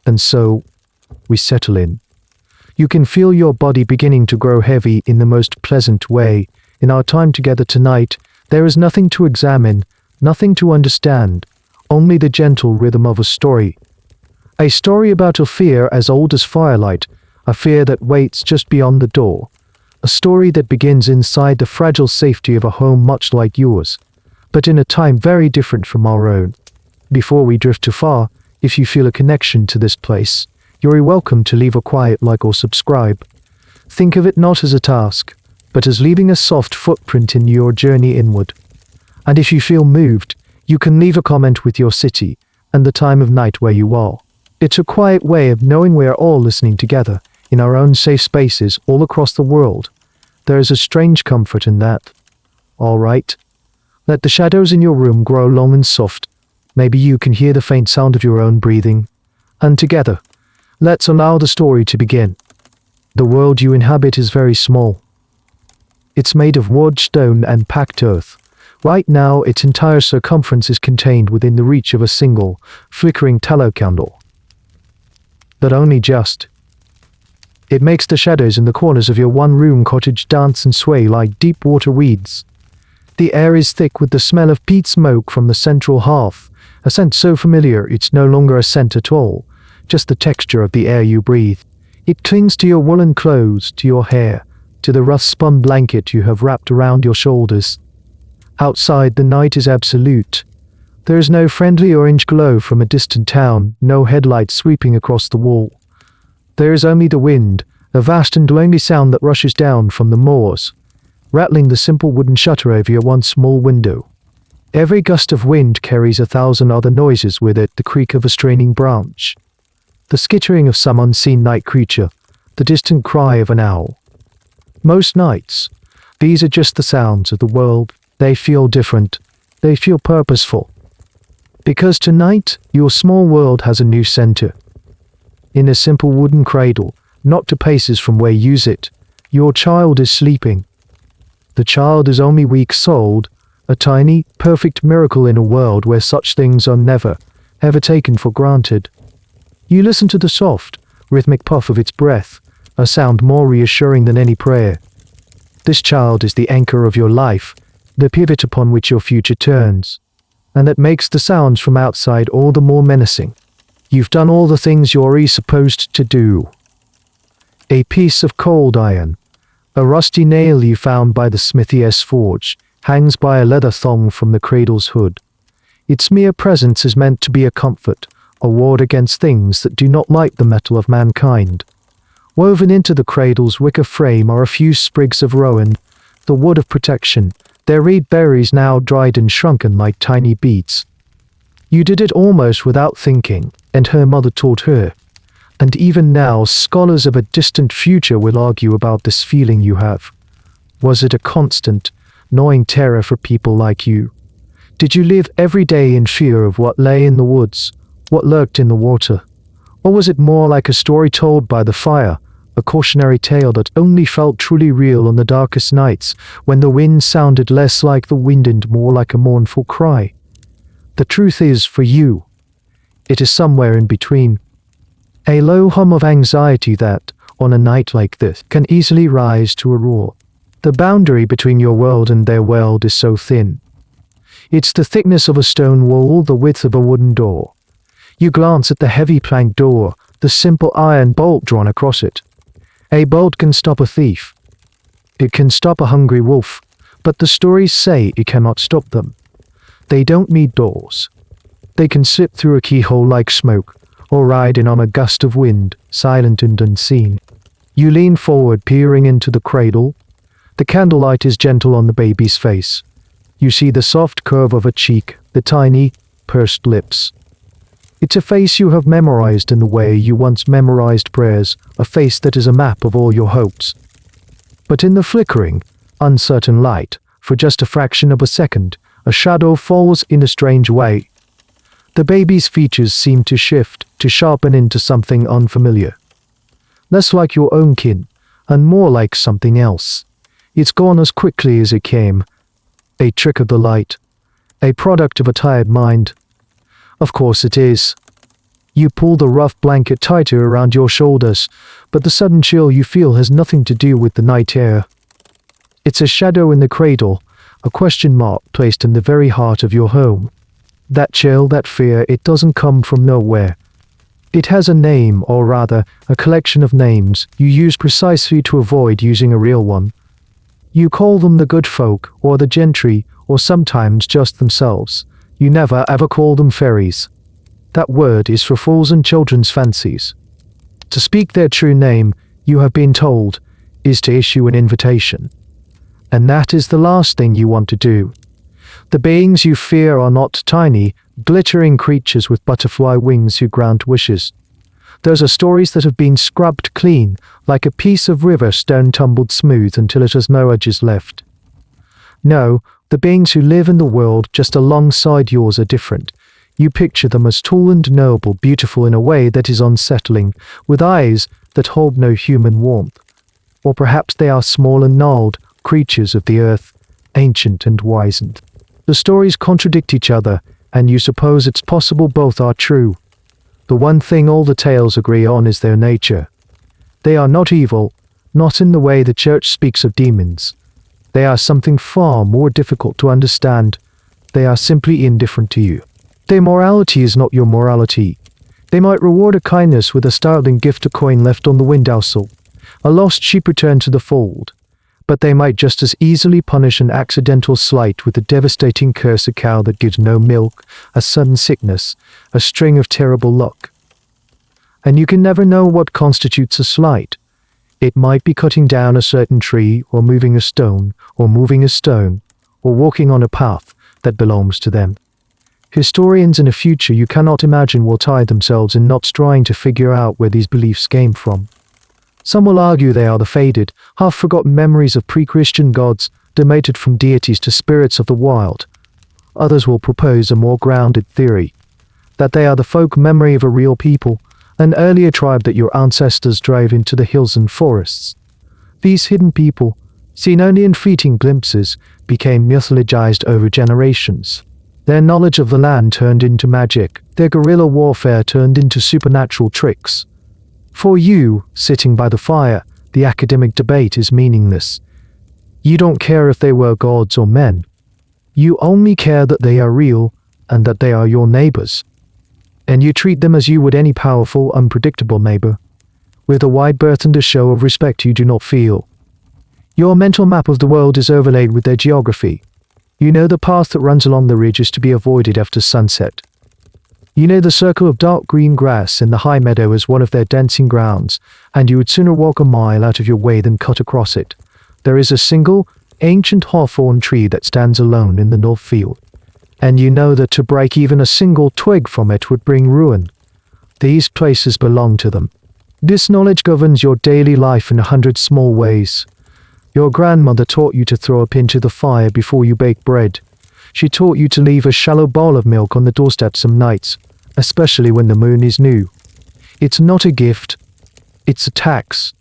And so, we settle in. You can feel your body beginning to grow heavy in the most pleasant way. In our time together tonight, there is nothing to examine, nothing to understand, only the gentle rhythm of a story. A story about a fear as old as firelight, a fear that waits just beyond the door. A story that begins inside the fragile safety of a home much like yours, but in a time very different from our own. Before we drift too far, if you feel a connection to this place, you're welcome to leave a quiet like or subscribe. Think of it not as a task, but as leaving a soft footprint in your journey inward. And if you feel moved, you can leave a comment with your city and the time of night where you are. It's a quiet way of knowing we are all listening together, in our own safe spaces all across the world. There is a strange comfort in that. All right. Let the shadows in your room grow long and soft. Maybe you can hear the faint sound of your own breathing. And together, let's allow the story to begin. The world you inhabit is very small. It's made of wood, stone, and packed earth. Right now, its entire circumference is contained within the reach of a single, flickering tallow candle. But only just. It makes the shadows in the corners of your one-room cottage dance and sway like deep water weeds. The air is thick with the smell of peat smoke from the central hearth, a scent so familiar it's no longer a scent at all, just the texture of the air you breathe. It clings to your woolen clothes, to your hair, to the rough-spun blanket you have wrapped around your shoulders. Outside, the night is absolute. There is no friendly orange glow from a distant town, no headlights sweeping across the wall. There is only the wind, a vast and lonely sound that rushes down from the moors, rattling the simple wooden shutter over your one small window. Every gust of wind carries 1,000 other noises with it, the creak of a straining branch, the skittering of some unseen night creature, the distant cry of an owl. Most nights, these are just the sounds of the world. They feel different. They feel purposeful. Because tonight, your small world has a new center. In a simple wooden cradle, not 2 paces from where you sit, your child is sleeping. The child is only weeks-old, a tiny, perfect miracle in a world where such things are never, ever taken for granted. You listen to the soft, rhythmic puff of its breath, a sound more reassuring than any prayer. This child is the anchor of your life, the pivot upon which your future turns, and that makes the sounds from outside all the more menacing. You've done all the things you're supposed to do. A piece of cold iron, a rusty nail you found by the smithy's forge, hangs by a leather thong from the cradle's hood. Its mere presence is meant to be a comfort, a ward against things that do not like the metal of mankind. Woven into the cradle's wicker frame are a few sprigs of rowan, the wood of protection, their reed berries now dried and shrunken like tiny beads. You did it almost without thinking, and her mother taught her. And even now, scholars of a distant future will argue about this feeling you have. Was it a constant, gnawing terror for people like you? Did you live every day in fear of what lay in the woods, what lurked in the water? Or was it more like a story told by the fire, a cautionary tale that only felt truly real on the darkest nights, when the wind sounded less like the wind and more like a mournful cry? The truth is, for you, it is somewhere in between. A low hum of anxiety that, on a night like this, can easily rise to a roar. The boundary between your world and their world is so thin. It's the thickness of a stone wall, the width of a wooden door. You glance at the heavy plank door, the simple iron bolt drawn across it. A bolt can stop a thief. It can stop a hungry wolf, but the stories say it cannot stop them. They don't need doors. They can slip through a keyhole like smoke, or ride in on a gust of wind, silent and unseen. You lean forward, peering into the cradle. The candlelight is gentle on the baby's face. You see the soft curve of a cheek, the tiny, pursed lips. It's a face you have memorized in the way you once memorized prayers, a face that is a map of all your hopes. But in the flickering, uncertain light, for just a fraction of a second, a shadow falls in a strange way. The baby's features seem to shift, to sharpen into something unfamiliar. Less like your own kin, and more like something else. It's gone as quickly as it came. A trick of the light. A product of a tired mind. Of course it is. You pull the rough blanket tighter around your shoulders, but the sudden chill you feel has nothing to do with the night air. It's a shadow in the cradle, a question mark placed in the very heart of your home. That chill, that fear, it doesn't come from nowhere. It has a name, or rather, a collection of names you use precisely to avoid using a real one. You call them the good folk, or the gentry, or sometimes just themselves. You never ever call them fairies. That word is for fools and children's fancies. To speak their true name, you have been told, is to issue an invitation. And that is the last thing you want to do. The beings you fear are not tiny, glittering creatures with butterfly wings who grant wishes. Those are stories that have been scrubbed clean, like a piece of river stone tumbled smooth until it has no edges left. No, the beings who live in the world just alongside yours are different. You picture them as tall and noble, beautiful in a way that is unsettling, with eyes that hold no human warmth. Or perhaps they are small and gnarled, creatures of the earth, ancient and wizened. The stories contradict each other, and you suppose it's possible both are true. The one thing all the tales agree on is their nature. They are not evil, not in the way the church speaks of demons. They are something far more difficult to understand. They are simply indifferent to you. Their morality is not your morality. They might reward a kindness with a startling gift, a coin left on the windowsill, a lost sheep returned to the fold. But they might just as easily punish an accidental slight with a devastating curse, a cow that gives no milk, a sudden sickness, a string of terrible luck. And you can never know what constitutes a slight. It might be cutting down a certain tree, or moving a stone, or moving a stone, or walking on a path that belongs to them. Historians in a future you cannot imagine will tie themselves in knots trying to figure out where these beliefs came from. Some will argue they are the faded, half-forgotten memories of pre-Christian gods, donated from deities to spirits of the wild. Others will propose a more grounded theory, that they are the folk memory of a real people, an earlier tribe that your ancestors drove into the hills and forests. These hidden people, seen only in fleeting glimpses, became mythologized over generations. Their knowledge of the land turned into magic, their guerrilla warfare turned into supernatural tricks. For you, sitting by the fire, the academic debate is meaningless. You don't care if they were gods or men. You only care that they are real and that they are your neighbors. And you treat them as you would any powerful, unpredictable neighbor, with a wide berth and a show of respect you do not feel. Your mental map of the world is overlaid with their geography. You know the path that runs along the ridge is to be avoided after sunset. You know the circle of dark green grass in the high meadow is one of their dancing grounds, and you would sooner walk a mile out of your way than cut across it. There is a single, ancient hawthorn tree that stands alone in the north field, and you know that to break even a single twig from it would bring ruin. These places belong to them. This knowledge governs your daily life in 100 small ways. Your grandmother taught you to throw a pin to the fire before you bake bread. She taught you to leave a shallow bowl of milk on the doorstep some nights, especially when the moon is new. It's not a gift, it's a tax,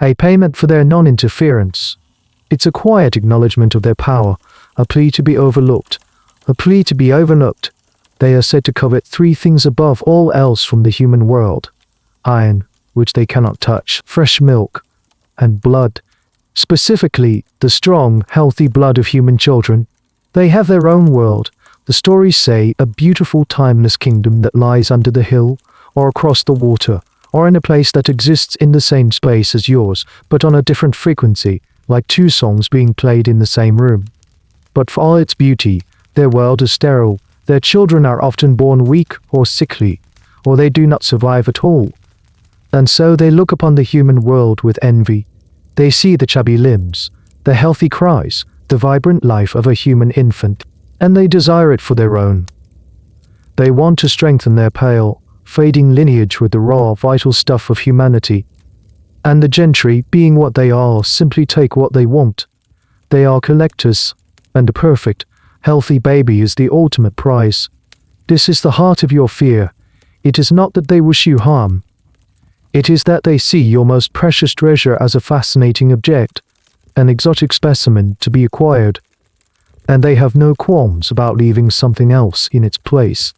a payment for their non-interference. It's a quiet acknowledgement of their power, a plea to be overlooked, a plea to be overlooked. They are said to covet 3 things above all else from the human world: iron, which they cannot touch, fresh milk, and blood. Specifically, the strong, healthy blood of human children. They have their own world, the stories say, a beautiful timeless kingdom that lies under the hill, or across the water, or in a place that exists in the same space as yours, but on a different frequency, like 2 songs being played in the same room. But for all its beauty, their world is sterile, their children are often born weak or sickly, or they do not survive at all. And so they look upon the human world with envy. They see the chubby limbs, the healthy cries, the vibrant life of a human infant, and they desire it for their own. They want to strengthen their pale, fading lineage with the raw, vital stuff of humanity. And the gentry, being what they are, simply take what they want. They are collectors, and a perfect, healthy baby is the ultimate prize. This is the heart of your fear. It is not that they wish you harm. It is that they see your most precious treasure as a fascinating object, an exotic specimen to be acquired, and they have no qualms about leaving something else in its place.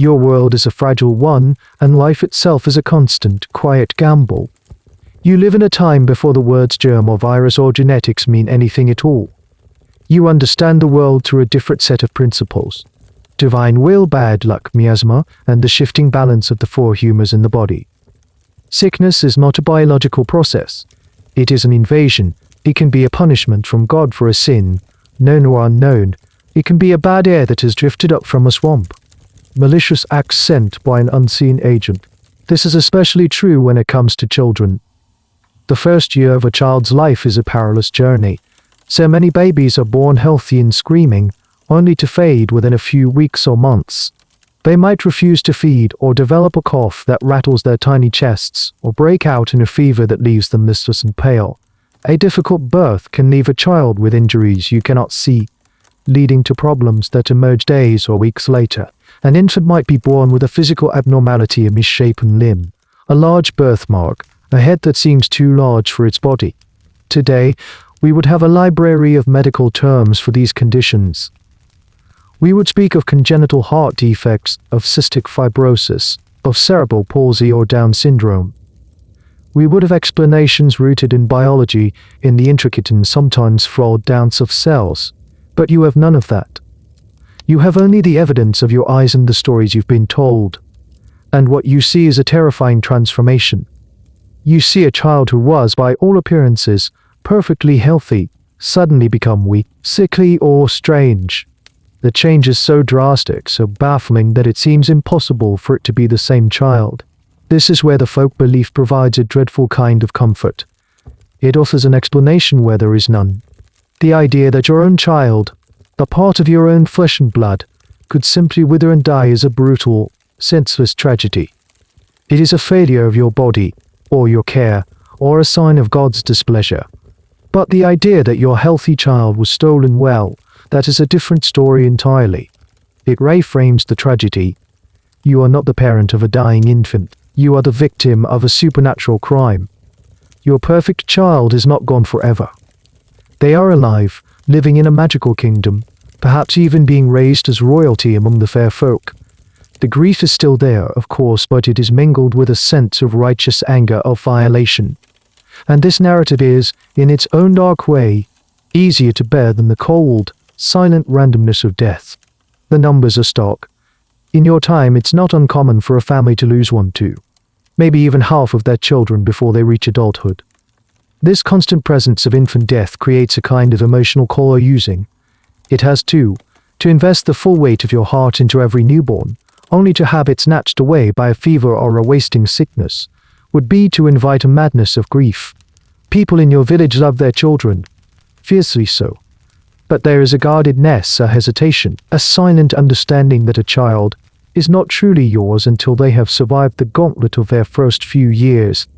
Your world is a fragile one, and life itself is a constant, quiet gamble. You live in a time before the words germ or virus or genetics mean anything at all. You understand the world through a different set of principles. Divine will, bad luck, miasma, and the shifting balance of the four humors in the body. Sickness is not a biological process. It is an invasion. It can be a punishment from God for a sin, known or unknown. It can be a bad air that has drifted up from a swamp. Malicious acts sent by an unseen agent. This is especially true when it comes to children. The first year of a child's life is a perilous journey. So many babies are born healthy and screaming, only to fade within a few weeks or months. They might refuse to feed or develop a cough that rattles their tiny chests or break out in a fever that leaves them listless and pale. A difficult birth can leave a child with injuries you cannot see, leading to problems that emerge days or weeks later. An infant might be born with a physical abnormality, a misshapen limb, a large birthmark, a head that seems too large for its body. Today, we would have a library of medical terms for these conditions. We would speak of congenital heart defects, of cystic fibrosis, of cerebral palsy or Down syndrome. We would have explanations rooted in biology, in the intricate and sometimes flawed dance of cells. But you have none of that. You have only the evidence of your eyes and the stories you've been told. And what you see is a terrifying transformation. You see a child who was, by all appearances, perfectly healthy, suddenly become weak, sickly, or strange. The change is so drastic, so baffling that it seems impossible for it to be the same child. This is where the folk belief provides a dreadful kind of comfort. It offers an explanation where there is none. The idea that your own child, the part of your own flesh and blood, could simply wither and die is a brutal, senseless tragedy. It is a failure of your body, or your care, or a sign of God's displeasure. But the idea that your healthy child was stolen, well, that is a different story entirely. It reframes the tragedy. You are not the parent of a dying infant. You are the victim of a supernatural crime. Your perfect child is not gone forever. They are alive, living in a magical kingdom, perhaps even being raised as royalty among the fair folk. The grief is still there, of course, but it is mingled with a sense of righteous anger of violation. And this narrative is, in its own dark way, easier to bear than the cold, silent randomness of death. The numbers are stark. In your time, it's not uncommon for a family to lose one, two, maybe even half of their children before they reach adulthood. This constant presence of infant death creates a kind of emotional core using. It has, too, to invest the full weight of your heart into every newborn, only to have it snatched away by a fever or a wasting sickness, would be to invite a madness of grief. People in your village love their children, fiercely so. But there is a guardedness, a hesitation, a silent understanding that a child is not truly yours until they have survived the gauntlet of their first few years.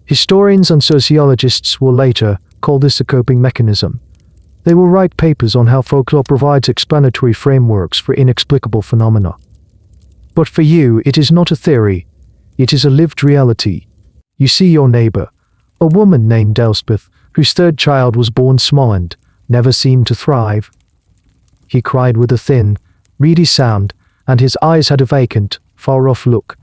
Historians and sociologists will later call this a coping mechanism. They will write papers on how folklore provides explanatory frameworks for inexplicable phenomena. But for you, it is not a theory. It is a lived reality. You see your neighbor, a woman named Elspeth, whose third child was born small and never seemed to thrive. He cried with a thin, reedy sound, and his eyes had a vacant, far-off look.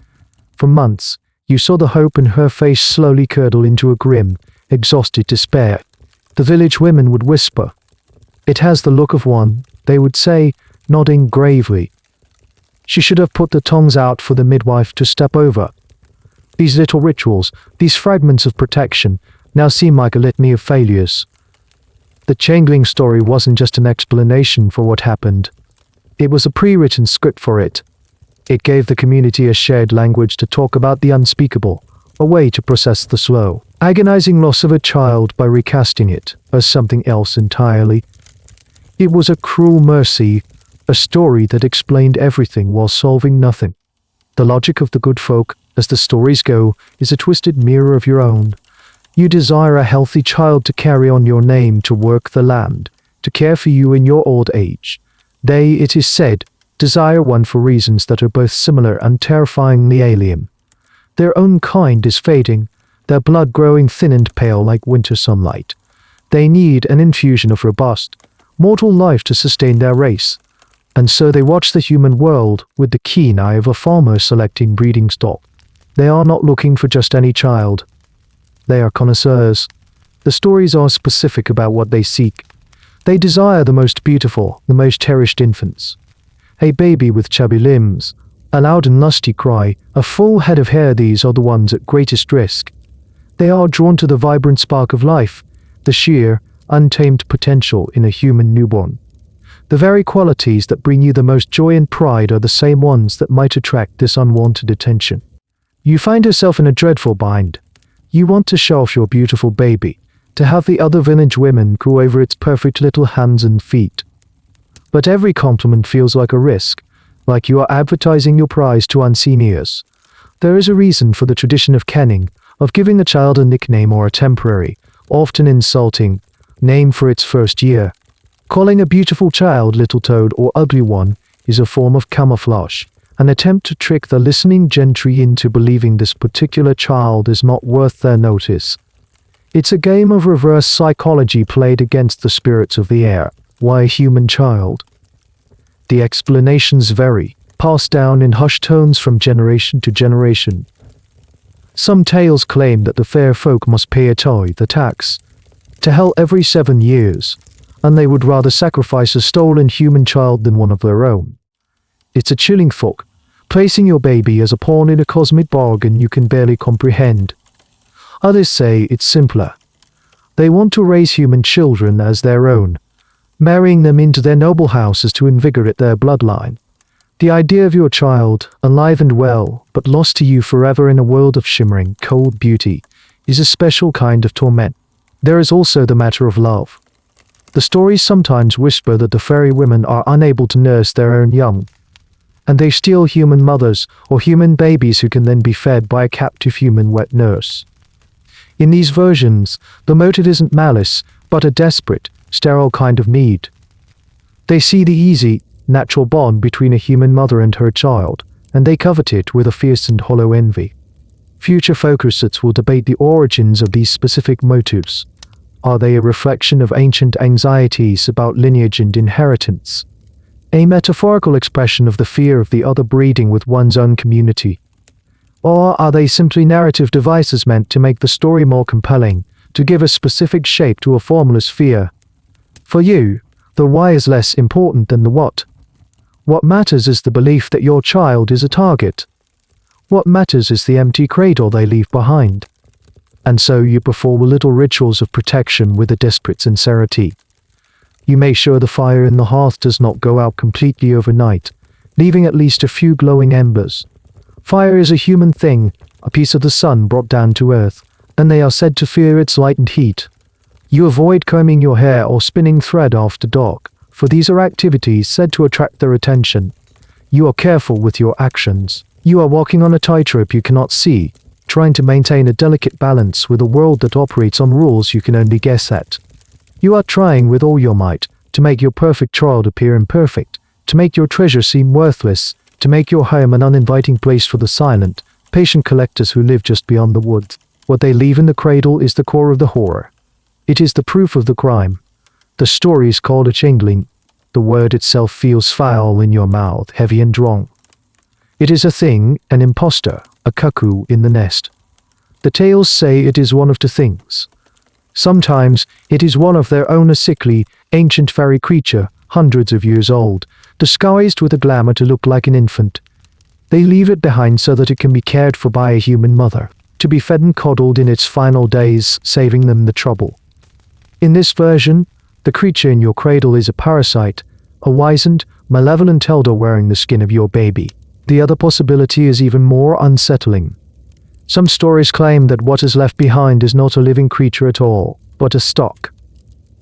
For months, you saw the hope in her face slowly curdle into a grim, exhausted despair. The village women would whisper, "It has the look of one," they would say, nodding gravely. She should have put the tongs out for the midwife to step over. These little rituals, these fragments of protection, now seem like a litany of failures. The Changeling story wasn't just an explanation for what happened. It was a pre-written script for it. It gave the community a shared language to talk about the unspeakable, a way to process the slow, agonizing loss of a child by recasting it as something else entirely. It was a cruel mercy, a story that explained everything while solving nothing. The logic of the good folk, as the stories go, is a twisted mirror of your own. You desire a healthy child to carry on your name, to work the land, to care for you in your old age. They, it is said, desire one for reasons that are both similar and terrifyingly alien. Their own kind is fading, their blood growing thin and pale like winter sunlight. They need an infusion of robust, mortal life to sustain their race. And so they watch the human world with the keen eye of a farmer selecting breeding stock. They are not looking for just any child. They are connoisseurs. The stories are specific about what they seek. They desire the most beautiful, the most cherished infants. A baby with chubby limbs, a loud and lusty cry, a full head of hair, these are the ones at greatest risk. They are drawn to the vibrant spark of life, the sheer, untamed potential in a human newborn. The very qualities that bring you the most joy and pride are the same ones that might attract this unwanted attention. You find yourself in a dreadful bind. You want to show off your beautiful baby, to have the other village women coo over its perfect little hands and feet. But every compliment feels like a risk, like you are advertising your prize to unseen ears. There is a reason for the tradition of kenning, of giving a child a nickname or a temporary, often insulting, name for its first year. Calling a beautiful child Little Toad or Ugly One is a form of camouflage, an attempt to trick the listening gentry into believing this particular child is not worth their notice. It's a game of reverse psychology played against the spirits of the air. Why a human child? The explanations vary, passed down in hushed tones from generation to generation. Some tales claim that the fair folk must pay a tithe, the tax, to hell every 7 years, and they would rather sacrifice a stolen human child than one of their own. It's a chilling thought, placing your baby as a pawn in a cosmic bargain you can barely comprehend. Others say it's simpler. They want to raise human children as their own, marrying them into their noble houses to invigorate their bloodline. The idea of your child, alive and well, but lost to you forever in a world of shimmering, cold beauty, is a special kind of torment. There is also the matter of love. The stories sometimes whisper that the fairy women are unable to nurse their own young, and they steal human mothers or human babies who can then be fed by a captive human wet nurse. In these versions, the motive isn't malice, but a desperate, sterile kind of need. They see the easy, natural bond between a human mother and her child, and they covet it with a fierce and hollow envy. Future focusettes will debate the origins of these specific motives. Are they a reflection of ancient anxieties about lineage and inheritance? A metaphorical expression of the fear of the other breeding with one's own community? Or are they simply narrative devices meant to make the story more compelling, to give a specific shape to a formless fear? For you, the why is less important than the what. What matters is the belief that your child is a target. What matters is the empty cradle they leave behind. And so you perform little rituals of protection with a desperate sincerity. You make sure the fire in the hearth does not go out completely overnight, leaving at least a few glowing embers. Fire is a human thing, a piece of the sun brought down to earth, and they are said to fear its light and heat. You avoid combing your hair or spinning thread after dark, for these are activities said to attract their attention. You are careful with your actions. You are walking on a tightrope you cannot see, trying to maintain a delicate balance with a world that operates on rules you can only guess at. You are trying with all your might to make your perfect child appear imperfect, to make your treasure seem worthless, to make your home an uninviting place for the silent, patient collectors who live just beyond the woods. What they leave in the cradle is the core of the horror. It is the proof of the crime. The story is called a changeling. The word itself feels foul in your mouth, heavy and wrong. It is a thing, an impostor, a cuckoo in the nest. The tales say it is one of two things. Sometimes it is one of their own, a sickly, ancient fairy creature, hundreds of years old, disguised with a glamour to look like an infant. They leave it behind so that it can be cared for by a human mother, to be fed and coddled in its final days, saving them the trouble. In this version, the creature in your cradle is a parasite, a wizened, malevolent elder wearing the skin of your baby. The other possibility is even more unsettling. Some stories claim that what is left behind is not a living creature at all, but a stock.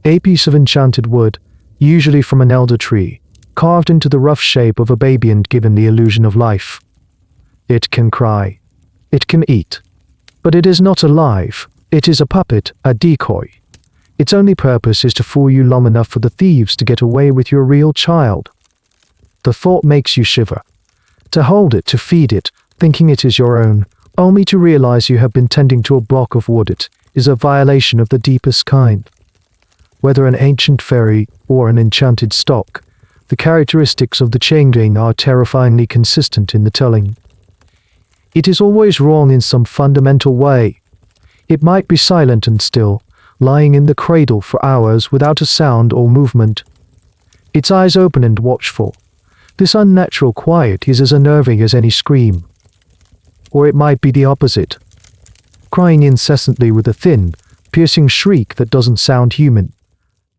A piece of enchanted wood, usually from an elder tree, carved into the rough shape of a baby and given the illusion of life. It can cry. It can eat. But it is not alive. It is a puppet, a decoy. Its only purpose is to fool you long enough for the thieves to get away with your real child. The thought makes you shiver. To hold it, to feed it, thinking it is your own, only to realize you have been tending to a block of wood, it is a violation of the deepest kind. Whether an ancient fairy or an enchanted stock, The characteristics of the Changeling are terrifyingly consistent in the telling. It is always wrong in some fundamental way. It might be silent and still, lying in the cradle for hours without a sound or movement. Its eyes open and watchful. This unnatural quiet is as unnerving as any scream. Or it might be the opposite. Crying incessantly with a thin, piercing shriek that doesn't sound human.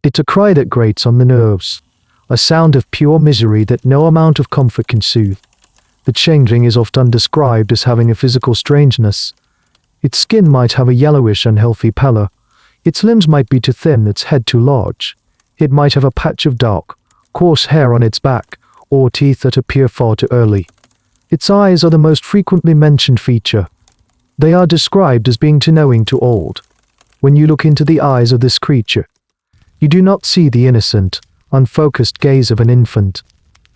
It's a cry that grates on the nerves. A sound of pure misery that no amount of comfort can soothe. The Changeling is often described as having a physical strangeness. Its skin might have a yellowish, unhealthy pallor. Its limbs might be too thin, its head too large. It might have a patch of dark, coarse hair on its back, or teeth that appear far too early. Its eyes are the most frequently mentioned feature. They are described as being too knowing, too old. When you look into the eyes of this creature, you do not see the innocent, unfocused gaze of an infant.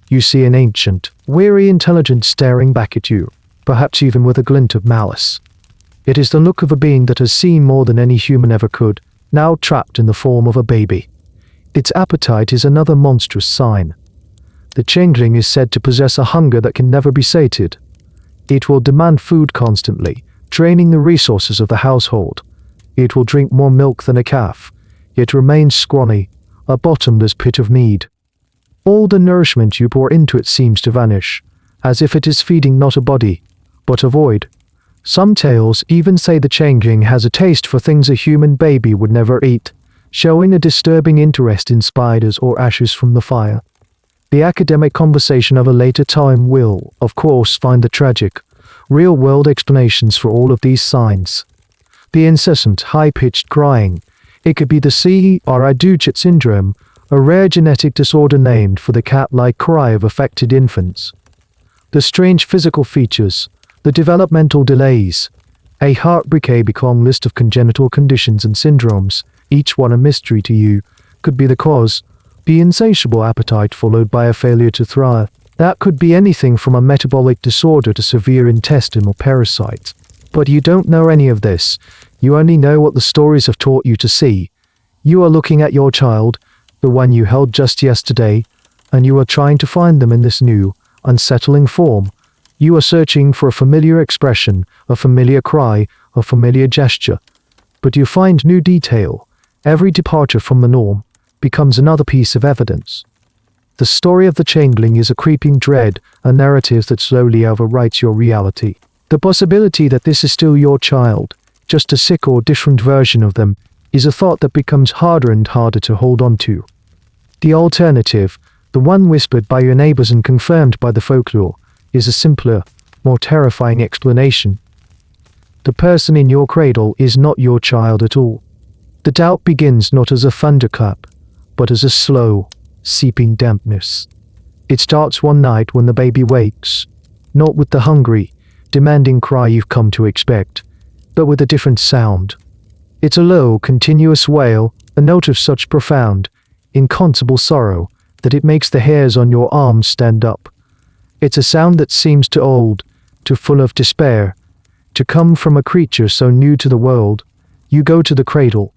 You see an ancient, weary intelligence staring back at you, perhaps even with a glint of malice. It is the look of a being that has seen more than any human ever could, now trapped in the form of a baby. Its appetite is another monstrous sign. The Changeling is said to possess a hunger that can never be sated. It will demand food constantly, draining the resources of the household. It will drink more milk than a calf, yet remains scrawny, a bottomless pit of mead. All the nourishment you pour into it seems to vanish, as if it is feeding not a body, but a void. Some tales even say the Changeling has a taste for things a human baby would never eat, showing a disturbing interest in spiders or ashes from the fire. The academic conversation of a later time will, of course, find the tragic, real-world explanations for all of these signs. The incessant, high-pitched crying. It could be the CRI-Duchet syndrome, a rare genetic disorder named for the cat-like cry of affected infants. The strange physical features, the developmental delays, a heartbreaking long list of congenital conditions and syndromes, each one a mystery to you, could be the cause. The insatiable appetite followed by a failure to thrive. That could be anything from a metabolic disorder to severe intestinal parasites. But you don't know any of this. You only know what the stories have taught you to see. You are looking at your child, the one you held just yesterday, and you are trying to find them in this new, unsettling form. You are searching for a familiar expression, a familiar cry, a familiar gesture. But you find new detail. Every departure from the norm becomes another piece of evidence. The story of the Changeling is a creeping dread, a narrative that slowly overwrites your reality. The possibility that this is still your child, just a sick or different version of them, is a thought that becomes harder and harder to hold on to. The alternative, the one whispered by your neighbors and confirmed by the folklore, is a simpler, more terrifying explanation. The person in your cradle is not your child at all. The doubt begins not as a thunderclap, but as a slow, seeping dampness. It starts one night when the baby wakes, not with the hungry, demanding cry you've come to expect, but with a different sound. It's a low, continuous wail, a note of such profound, inconceivable sorrow that it makes the hairs on your arms stand up. It's a sound that seems too old, too full of despair, to come from a creature so new to the world. You go to the cradle.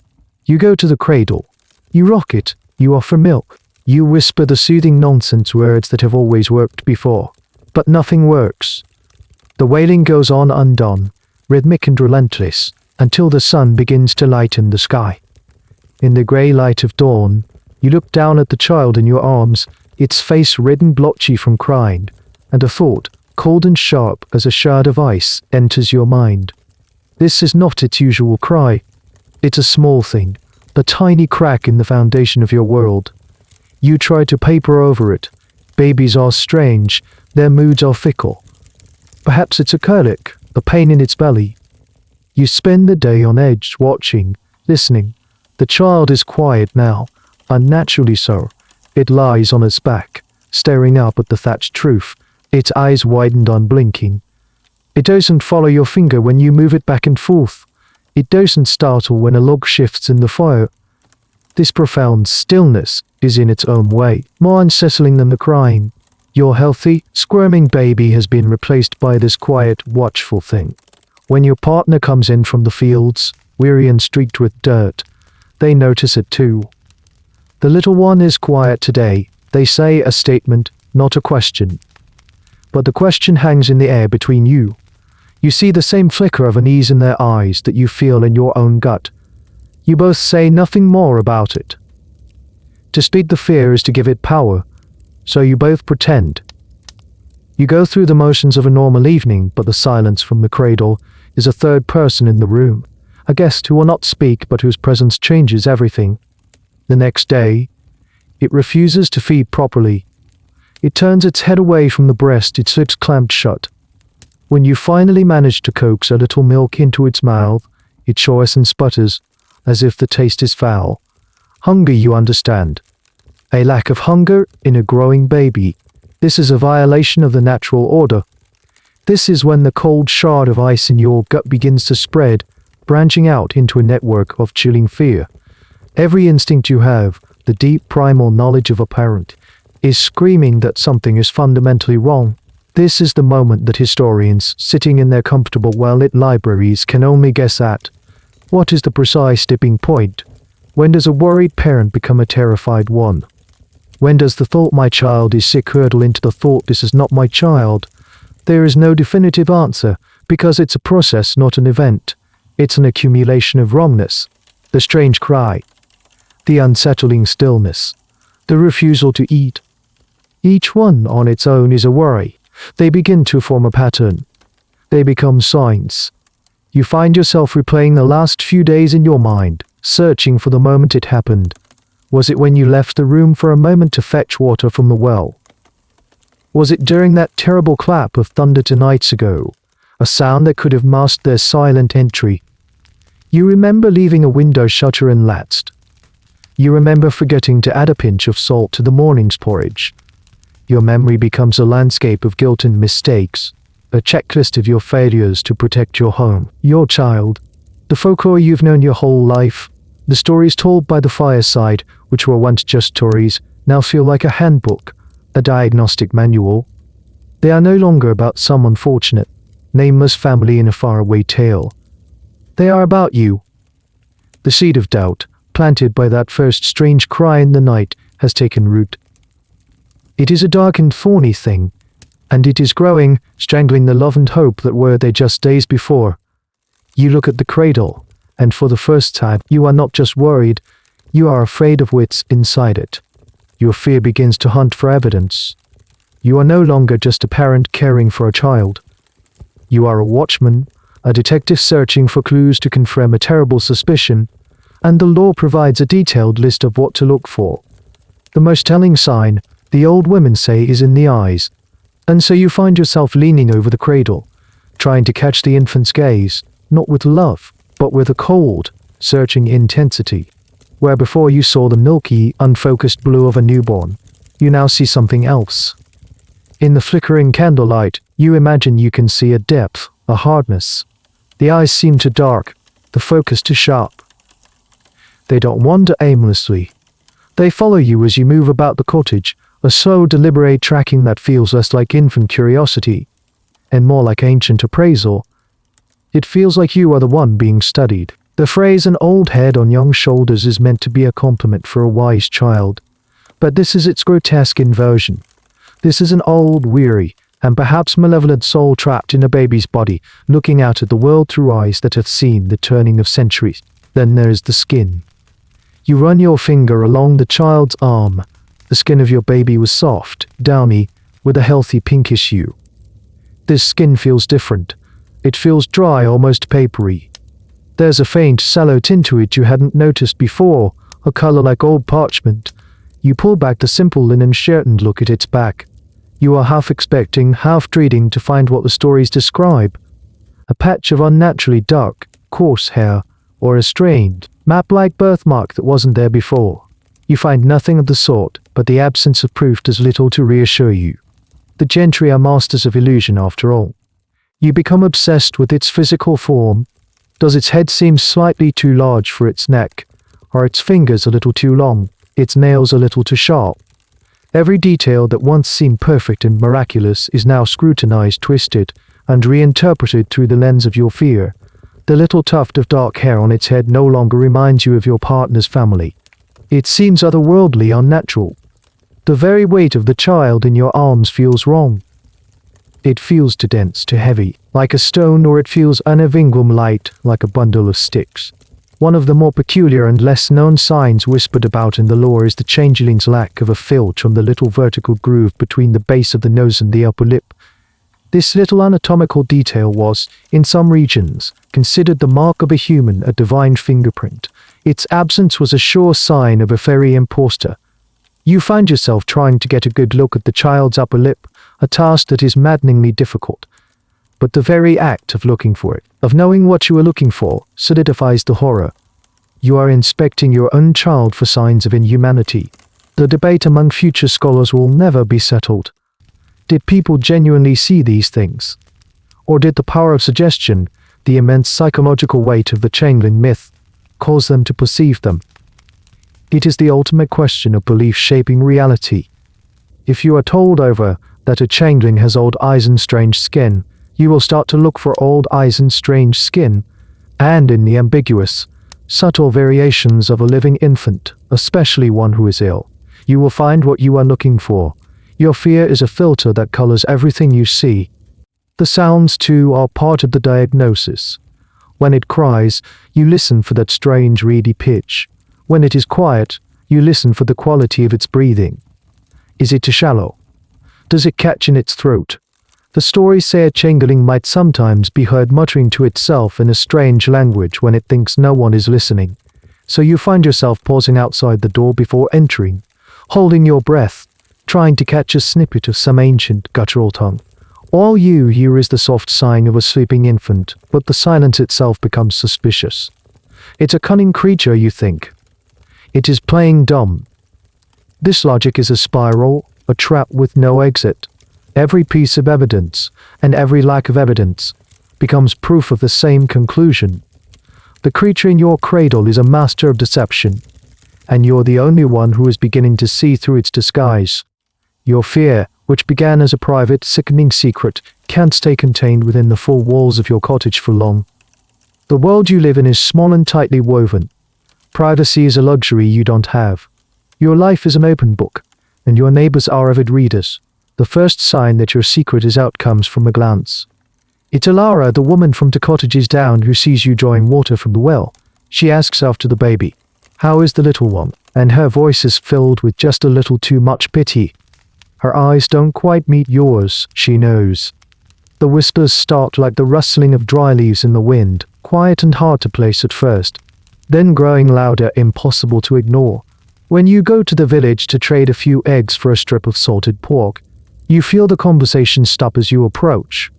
You go to the cradle. You rock it. You offer milk. You whisper the soothing nonsense words that have always worked before. But nothing works. The wailing goes on undone, rhythmic and relentless, until the sun begins to lighten the sky. In the grey light of dawn, you look down at the child in your arms, its face red and blotchy from crying, and a thought, cold and sharp as a shard of ice, enters your mind. This is not its usual cry. It's a small thing, a tiny crack in the foundation of your world. You try to paper over it. Babies are strange, their moods are fickle. Perhaps it's a colic, a pain in its belly. You spend the day on edge, watching, listening. The child is quiet now, unnaturally so. It lies on its back, staring up at the thatched roof, its eyes widened unblinking. It doesn't follow your finger when you move it back and forth. It doesn't startle when a log shifts in the fire. This profound stillness is in its own way more unsettling than the crying. Your healthy, squirming baby has been replaced by this quiet, watchful thing. When your partner comes in from the fields, weary and streaked with dirt, they notice it too. The little one is quiet today, They say a statement, not a question. But the question hangs in the air between you. You see the same flicker of unease in their eyes that you feel in your own gut. You both say nothing more about it. To speak the fear is to give it power, so you both pretend. You go through the motions of a normal evening, but the silence from the cradle is a third person in the room, a guest who will not speak but whose presence changes everything. The next day, it refuses to feed properly. It turns its head away from the breast, its lips clamped shut. When you finally manage to coax a little milk into its mouth, it shores and sputters, as if the taste is foul. Hunger, you understand. A lack of hunger in a growing baby. This is a violation of the natural order. This is when the cold shard of ice in your gut begins to spread, branching out into a network of chilling fear. Every instinct you have, the deep primal knowledge of a parent, is screaming that something is fundamentally wrong. This is the moment that historians, sitting in their comfortable well-lit libraries, can only guess at. What is the precise tipping point? When does a worried parent become a terrified one? When does the thought "my child is sick" hurtle into the thought "this is not my child"? There is no definitive answer, because it's a process, not an event. It's an accumulation of wrongness. The strange cry. The unsettling stillness. The refusal to eat. Each one on its own is a worry. They begin to form a pattern. They become signs. You find yourself replaying the last few days in your mind, searching for the moment it happened. Was it when you left the room for a moment to fetch water from the well? Was it during that terrible clap of thunder 2 nights ago, a sound that could have masked their silent entry? You remember leaving a window shutter unlatched. You remember forgetting to add a pinch of salt to the morning's porridge. Your memory becomes a landscape of guilt and mistakes, a checklist of your failures to protect your home, your child, the folklore you've known your whole life. The stories told by the fireside, which were once just stories, now feel like a handbook, a diagnostic manual. They are no longer about some unfortunate, nameless family in a faraway tale. They are about you. The seed of doubt, planted by that first strange cry in the night, has taken root. It is a dark and thorny thing, and it is growing, strangling the love and hope that were there just days before. You look at the cradle, and for the first time, you are not just worried, you are afraid of what's inside it. Your fear begins to hunt for evidence. You are no longer just a parent caring for a child. You are a watchman, a detective searching for clues to confirm a terrible suspicion, and the law provides a detailed list of what to look for. The most telling sign, the old women say, is in the eyes, and so you find yourself leaning over the cradle, trying to catch the infant's gaze, not with love, but with a cold, searching intensity. Where before you saw the milky, unfocused blue of a newborn, you now see something else. In the flickering candlelight, you imagine you can see a depth, a hardness. The eyes seem too dark, the focus too sharp. They don't wander aimlessly. They follow you as you move about the cottage, a slow, deliberate tracking that feels less like infant curiosity, and more like ancient appraisal. It feels like you are the one being studied. The phrase "an old head on young shoulders" is meant to be a compliment for a wise child, but this is its grotesque inversion. This is an old, weary, and perhaps malevolent soul trapped in a baby's body, looking out at the world through eyes that have seen the turning of centuries. Then there is the skin. You run your finger along the child's arm. The skin of your baby was soft, downy, with a healthy pinkish hue. This skin feels different. It feels dry, almost papery. There's a faint, sallow tint to it you hadn't noticed before, a color like old parchment. You pull back the simple linen shirt and look at its back. You are half expecting, half dreading to find what the stories describe. A patch of unnaturally dark, coarse hair, or a strained, map-like birthmark that wasn't there before. You find nothing of the sort, but the absence of proof does little to reassure you. The gentry are masters of illusion after all. You become obsessed with its physical form. Does its head seem slightly too large for its neck? Are its fingers a little too long? Its nails a little too sharp? Every detail that once seemed perfect and miraculous is now scrutinized, twisted, and reinterpreted through the lens of your fear. The little tuft of dark hair on its head no longer reminds you of your partner's family. It seems otherworldly, unnatural. The very weight of the child in your arms feels wrong. It feels too dense, too heavy, like a stone, or it feels unnervingly light, like a bundle of sticks. One of the more peculiar and less-known signs whispered about in the lore is the changeling's lack of a filch on the little vertical groove between the base of the nose and the upper lip. This little anatomical detail was, in some regions, considered the mark of a human, a divine fingerprint. Its absence was a sure sign of a fairy impostor. You find yourself trying to get a good look at the child's upper lip, a task that is maddeningly difficult. But the very act of looking for it, of knowing what you are looking for, solidifies the horror. You are inspecting your own child for signs of inhumanity. The debate among future scholars will never be settled. Did people genuinely see these things? Or did the power of suggestion, the immense psychological weight of the Changeling myth, cause them to perceive them? It is the ultimate question of belief shaping reality. If you are told over that a changeling has old eyes and strange skin, you will start to look for old eyes and strange skin, and in the ambiguous, subtle variations of a living infant, especially one who is ill, you will find what you are looking for. Your fear is a filter that colors everything you see. The sounds, too, are part of the diagnosis. When it cries, you listen for that strange reedy pitch. When it is quiet, you listen for the quality of its breathing. Is it too shallow? Does it catch in its throat? The stories say a changeling might sometimes be heard muttering to itself in a strange language when it thinks no one is listening. So you find yourself pausing outside the door before entering, holding your breath, trying to catch a snippet of some ancient guttural tongue. All you hear is the soft sighing of a sleeping infant, but the silence itself becomes suspicious. It's a cunning creature, you think. It is playing dumb. This logic is a spiral, a trap with no exit. Every piece of evidence, and every lack of evidence, becomes proof of the same conclusion. The creature in your cradle is a master of deception, and you're the only one who is beginning to see through its disguise. Your fear, which began as a private, sickening secret, can't stay contained within the four walls of your cottage for long. The world you live in is small and tightly woven. Privacy is a luxury you don't have. Your life is an open book, and your neighbors are avid readers. The first sign that your secret is out comes from a glance. It's Alara, the woman from 2 cottages down, who sees you drawing water from the well. She asks after the baby. "How is the little one?" And her voice is filled with just a little too much pity. Her eyes don't quite meet yours, she knows. The whispers start like the rustling of dry leaves in the wind, quiet and hard to place at first, then growing louder, impossible to ignore. When you go to the village to trade a few eggs for a strip of salted pork, you feel the conversation stop as you approach.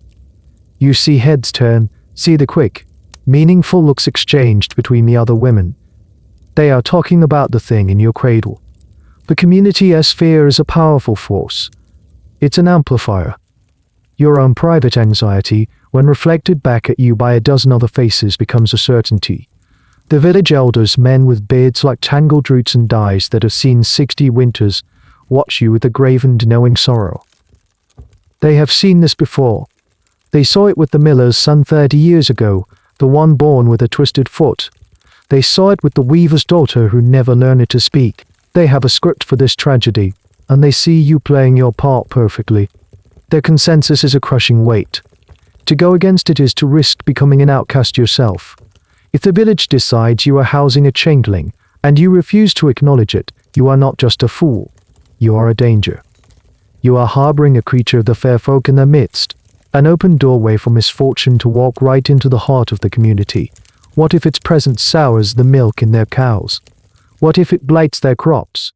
You see heads turn, see the quick, meaningful looks exchanged between the other women. They are talking about the thing in your cradle. The community sphere is a powerful force. It's an amplifier. Your own private anxiety, when reflected back at you by a dozen other faces, becomes a certainty. The village elders, men with beards like tangled roots and dyes that have seen 60 winters, watch you with a grave and knowing sorrow. They have seen this before. They saw it with the miller's son 30 years ago, the one born with a twisted foot. They saw it with the weaver's daughter who never learned to speak. They have a script for this tragedy, and they see you playing your part perfectly. Their consensus is a crushing weight. To go against it is to risk becoming an outcast yourself. If the village decides you are housing a changeling, and you refuse to acknowledge it, you are not just a fool. You are a danger. You are harboring a creature of the fair folk in their midst, an open doorway for misfortune to walk right into the heart of the community. What if its presence sours the milk in their cows? What if it blights their crops?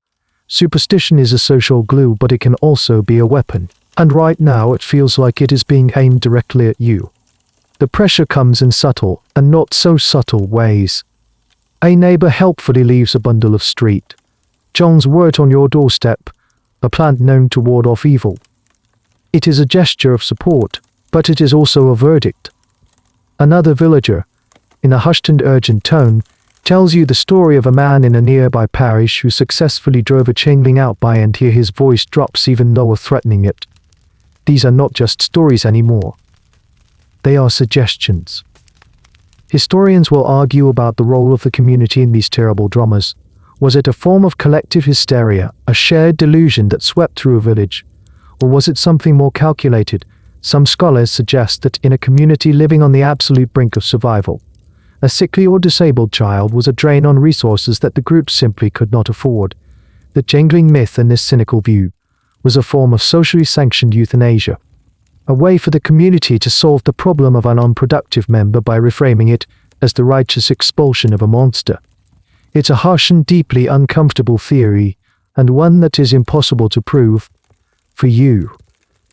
Superstition is a social glue, but it can also be a weapon, and right now it feels like it is being aimed directly at you. The pressure comes in subtle, and not so subtle, ways. A neighbor helpfully leaves a bundle of street John's wort on your doorstep, a plant known to ward off evil. It is a gesture of support, but it is also a verdict. Another villager, in a hushed and urgent tone, tells you the story of a man in a nearby parish who successfully drove a changeling out by, and here his voice drops even lower, threatening it. These are not just stories anymore. They are suggestions. Historians will argue about the role of the community in these terrible dramas. Was it a form of collective hysteria, a shared delusion that swept through a village? Or was it something more calculated? Some scholars suggest that in a community living on the absolute brink of survival, a sickly or disabled child was a drain on resources that the group simply could not afford. The Changeling myth, in this cynical view, was a form of socially sanctioned euthanasia, a way for the community to solve the problem of an unproductive member by reframing it as the righteous expulsion of a monster. It's a harsh and deeply uncomfortable theory, and one that is impossible to prove. For you,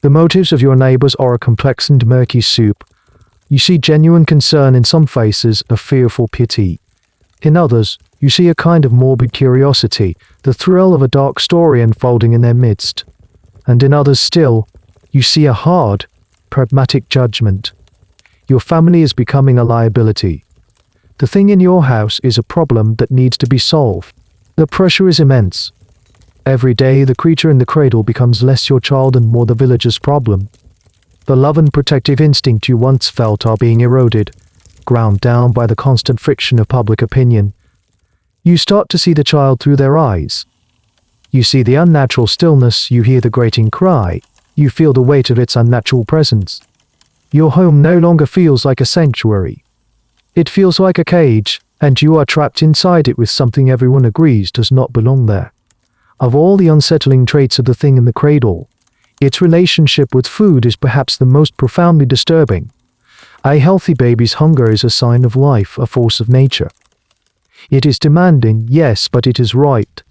the motives of your neighbors are a complex and murky soup. You see genuine concern in some faces, a fearful pity. In others, you see a kind of morbid curiosity, the thrill of a dark story unfolding in their midst. And in others still, you see a hard, pragmatic judgment. Your family is becoming a liability. The thing in your house is a problem that needs to be solved. The pressure is immense. Every day, the creature in the cradle becomes less your child and more the village's problem. The love and protective instinct you once felt are being eroded, ground down by the constant friction of public opinion. You start to see the child through their eyes. You see the unnatural stillness, you hear the grating cry, you feel the weight of its unnatural presence. Your home no longer feels like a sanctuary. It feels like a cage, and you are trapped inside it with something everyone agrees does not belong there. Of all the unsettling traits of the thing in the cradle, its relationship with food is perhaps the most profoundly disturbing. A healthy baby's hunger is a sign of life, a force of nature. It is demanding, yes, but it is right.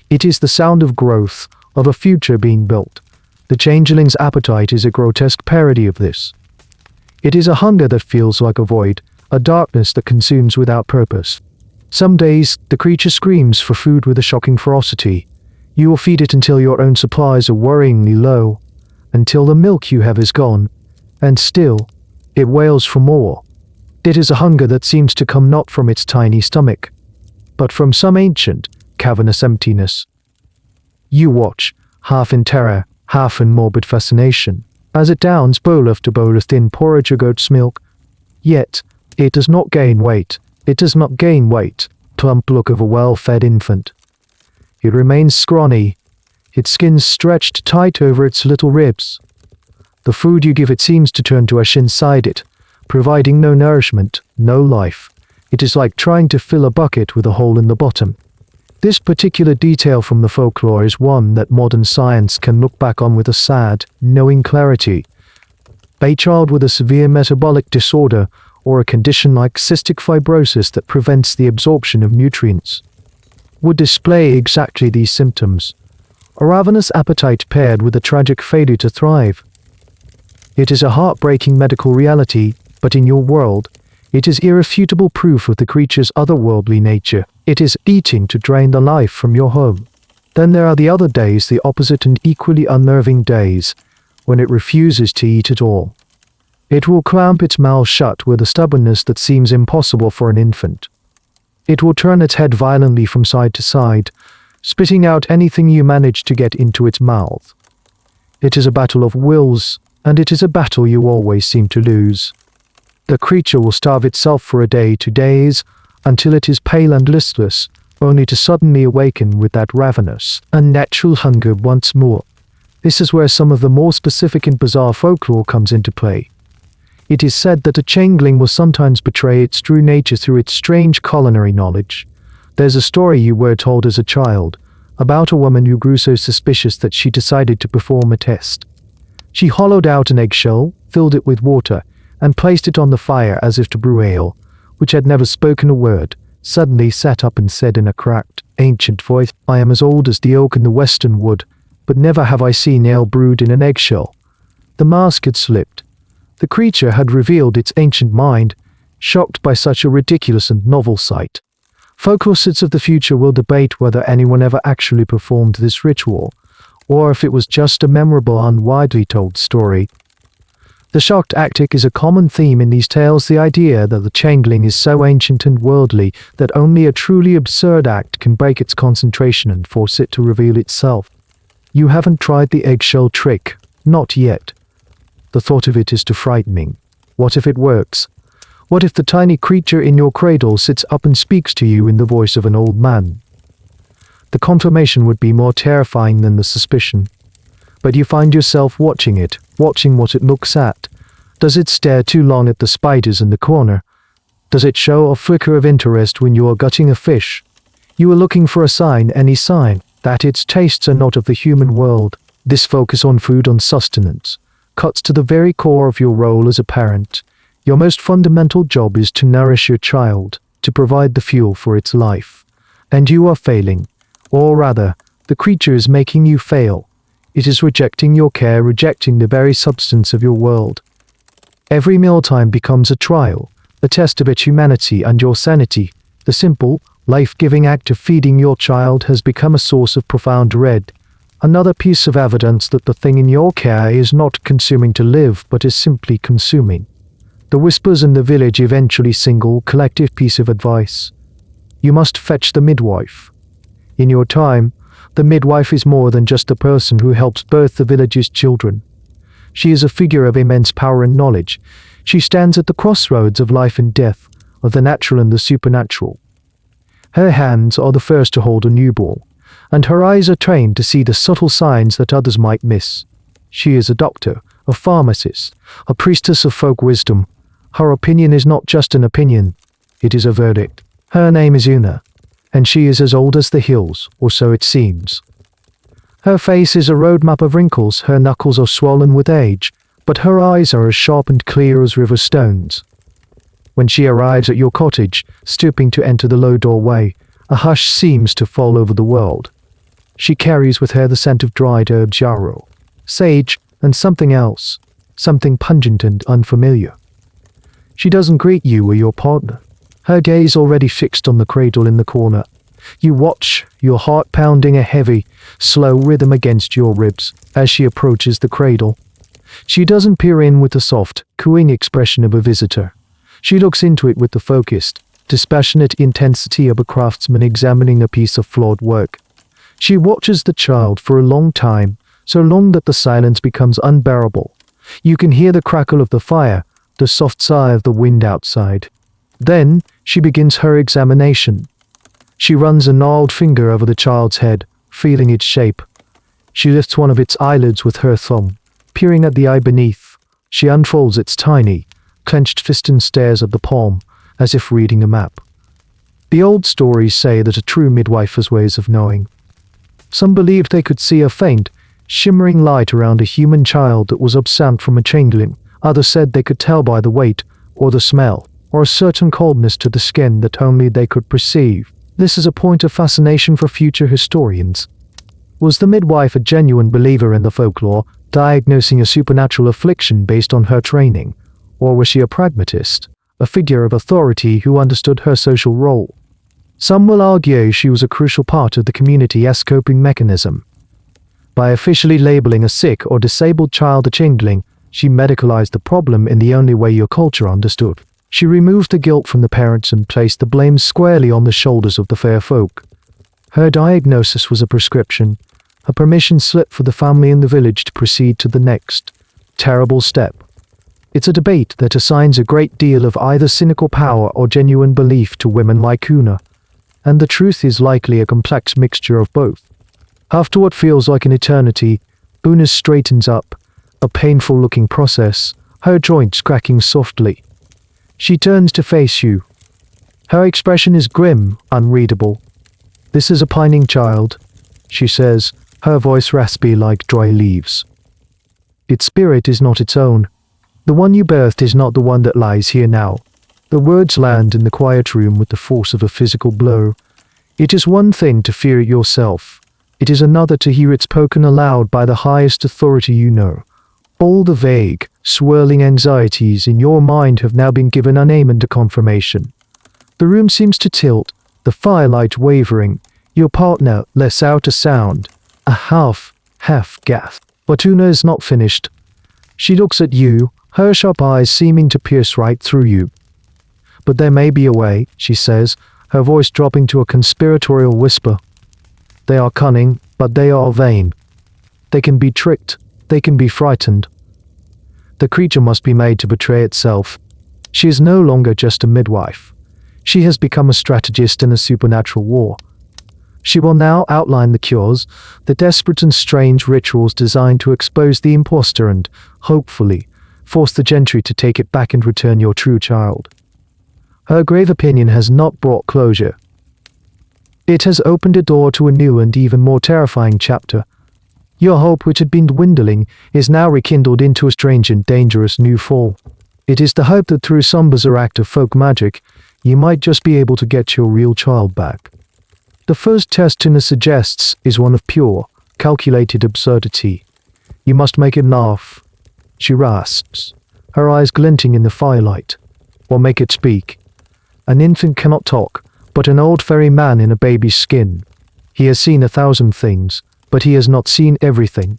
It is the sound of growth, of a future being built. The changeling's appetite is a grotesque parody of this. It is a hunger that feels like a void, a darkness that consumes without purpose. Some days, the creature screams for food with a shocking ferocity. You will feed it until your own supplies are worryingly low, until the milk you have is gone, and still, it wails for more. It is a hunger that seems to come not from its tiny stomach, but from some ancient, cavernous emptiness. You watch, half in terror, half in morbid fascination, as it downs bowl after bowl of thin porridge or goat's milk. Yet, it does not gain weight. It does not gain weight, plump look of a well-fed infant. It remains scrawny, its skin stretched tight over its little ribs. The food you give it seems to turn to ash inside it, providing no nourishment, no life. It is like trying to fill a bucket with a hole in the bottom. This particular detail from the folklore is one that modern science can look back on with a sad, knowing clarity. A child with a severe metabolic disorder or a condition like cystic fibrosis that prevents the absorption of nutrients would display exactly these symptoms. A ravenous appetite paired with a tragic failure to thrive. It is a heartbreaking medical reality, but in your world, it is irrefutable proof of the creature's otherworldly nature. It is eating to drain the life from your home. Then there are the other days, the opposite and equally unnerving days, when it refuses to eat at all. It will clamp its mouth shut with a stubbornness that seems impossible for an infant. It will turn its head violently from side to side, spitting out anything you manage to get into its mouth. It is a battle of wills, and it is a battle you always seem to lose. The creature will starve itself for a day, 2 days, until it is pale and listless, only to suddenly awaken with that ravenous, unnatural hunger once more. This is where some of the more specific and bizarre folklore comes into play. It is said that a changeling will sometimes betray its true nature through its strange culinary knowledge. There's a story you were told as a child, about a woman who grew so suspicious that she decided to perform a test. She hollowed out an eggshell, filled it with water, and placed it on the fire as if to brew ale, which had never spoken a word, suddenly sat up and said in a cracked, ancient voice, "I am as old as the oak in the western wood, but never have I seen ale brewed in an eggshell." The mask had slipped. The creature had revealed its ancient mind, shocked by such a ridiculous and novel sight. Folklorists of the future will debate whether anyone ever actually performed this ritual, or if it was just a memorable and widely told story. The shocked actic is a common theme in these tales, the idea that the changeling is so ancient and worldly that only a truly absurd act can break its concentration and force it to reveal itself. You haven't tried the eggshell trick, not yet. The thought of it is too frightening. What if it works? What if the tiny creature in your cradle sits up and speaks to you in the voice of an old man? The confirmation would be more terrifying than the suspicion. But you find yourself watching it, watching what it looks at. Does it stare too long at the spiders in the corner? Does it show a flicker of interest when you are gutting a fish? You are looking for a sign, any sign, that its tastes are not of the human world. This focus on food, on sustenance, cuts to the very core of your role as a parent. Your most fundamental job is to nourish your child, to provide the fuel for its life. And you are failing. Or rather, the creature is making you fail. It is rejecting your care, rejecting the very substance of your world. Every mealtime becomes a trial, a test of its humanity and your sanity. The simple, life-giving act of feeding your child has become a source of profound dread. Another piece of evidence that the thing in your care is not consuming to live, but is simply consuming. The whispers in the village eventually single collective piece of advice. You must fetch the midwife. In your time, the midwife is more than just a person who helps birth the village's children. She is a figure of immense power and knowledge. She stands at the crossroads of life and death, of the natural and the supernatural. Her hands are the first to hold a newborn, and her eyes are trained to see the subtle signs that others might miss. She is a doctor, a pharmacist, a priestess of folk wisdom. Her opinion is not just an opinion, it is a verdict. Her name is Una, and she is as old as the hills, or so it seems. Her face is a roadmap of wrinkles, her knuckles are swollen with age, but her eyes are as sharp and clear as river stones. When she arrives at your cottage, stooping to enter the low doorway, a hush seems to fall over the world. She carries with her the scent of dried herbs, yarrow, sage, and something else, something pungent and unfamiliar. She doesn't greet you or your partner, her gaze already fixed on the cradle in the corner. You watch, your heart pounding a heavy, slow rhythm against your ribs as she approaches the cradle. She doesn't peer in with the soft, cooing expression of a visitor. She looks into it with the focused, dispassionate intensity of a craftsman examining a piece of flawed work. She watches the child for a long time, so long that the silence becomes unbearable. You can hear the crackle of the fire, the soft sigh of the wind outside. Then, she begins her examination. She runs a gnarled finger over the child's head, feeling its shape. She lifts one of its eyelids with her thumb, peering at the eye beneath. She unfolds its tiny, clenched fist and stares at the palm, as if reading a map. The old stories say that a true midwife has ways of knowing. Some believed they could see a faint, shimmering light around a human child that was absent from a changeling. Others said they could tell by the weight, or the smell, or a certain coldness to the skin that only they could perceive. This is a point of fascination for future historians. Was the midwife a genuine believer in the folklore, diagnosing a supernatural affliction based on her training? Or was she a pragmatist, a figure of authority who understood her social role? Some will argue she was a crucial part of the community's coping mechanism. By officially labeling a sick or disabled child a changeling, she medicalized the problem in the only way your culture understood. She removed the guilt from the parents and placed the blame squarely on the shoulders of the fair folk. Her diagnosis was a prescription, a permission slip for the family and the village to proceed to the next terrible step. It's a debate that assigns a great deal of either cynical power or genuine belief to women like Una, and the truth is likely a complex mixture of both. After what feels like an eternity, Una straightens up, a painful-looking process, her joints cracking softly. She turns to face you. Her expression is grim, unreadable. "This is a pining child," she says, her voice raspy like dry leaves. "Its spirit is not its own. The one you birthed is not the one that lies here now." The words land in the quiet room with the force of a physical blow. It is one thing to fear it yourself. It is another to hear it spoken aloud by the highest authority you know. All the vague, swirling anxieties in your mind have now been given a name and a confirmation. The room seems to tilt, the firelight wavering, your partner lets out a sound, a half gasp. But Una is not finished. She looks at you, her sharp eyes seeming to pierce right through you. "But there may be a way," she says, her voice dropping to a conspiratorial whisper. "They are cunning, but they are vain. They can be tricked, they can be frightened. The creature must be made to betray itself. She is no longer just a midwife. She has become a strategist in a supernatural war. She will now outline the cures, the desperate and strange rituals designed to expose the impostor and, hopefully, force the gentry to take it back and return your true child. Her grave opinion has not brought closure. It has opened a door to a new and even more terrifying chapter. Your hope, which had been dwindling, is now rekindled into a strange and dangerous new fall. It is the hope that through some bizarre act of folk magic, you might just be able to get your real child back. The first test Tina suggests is one of pure, calculated absurdity. You must make it laugh. She rasps, her eyes glinting in the firelight. Or make it speak. An infant cannot talk, but an old fairy man in a baby's skin. He has seen 1,000 things, but he has not seen everything.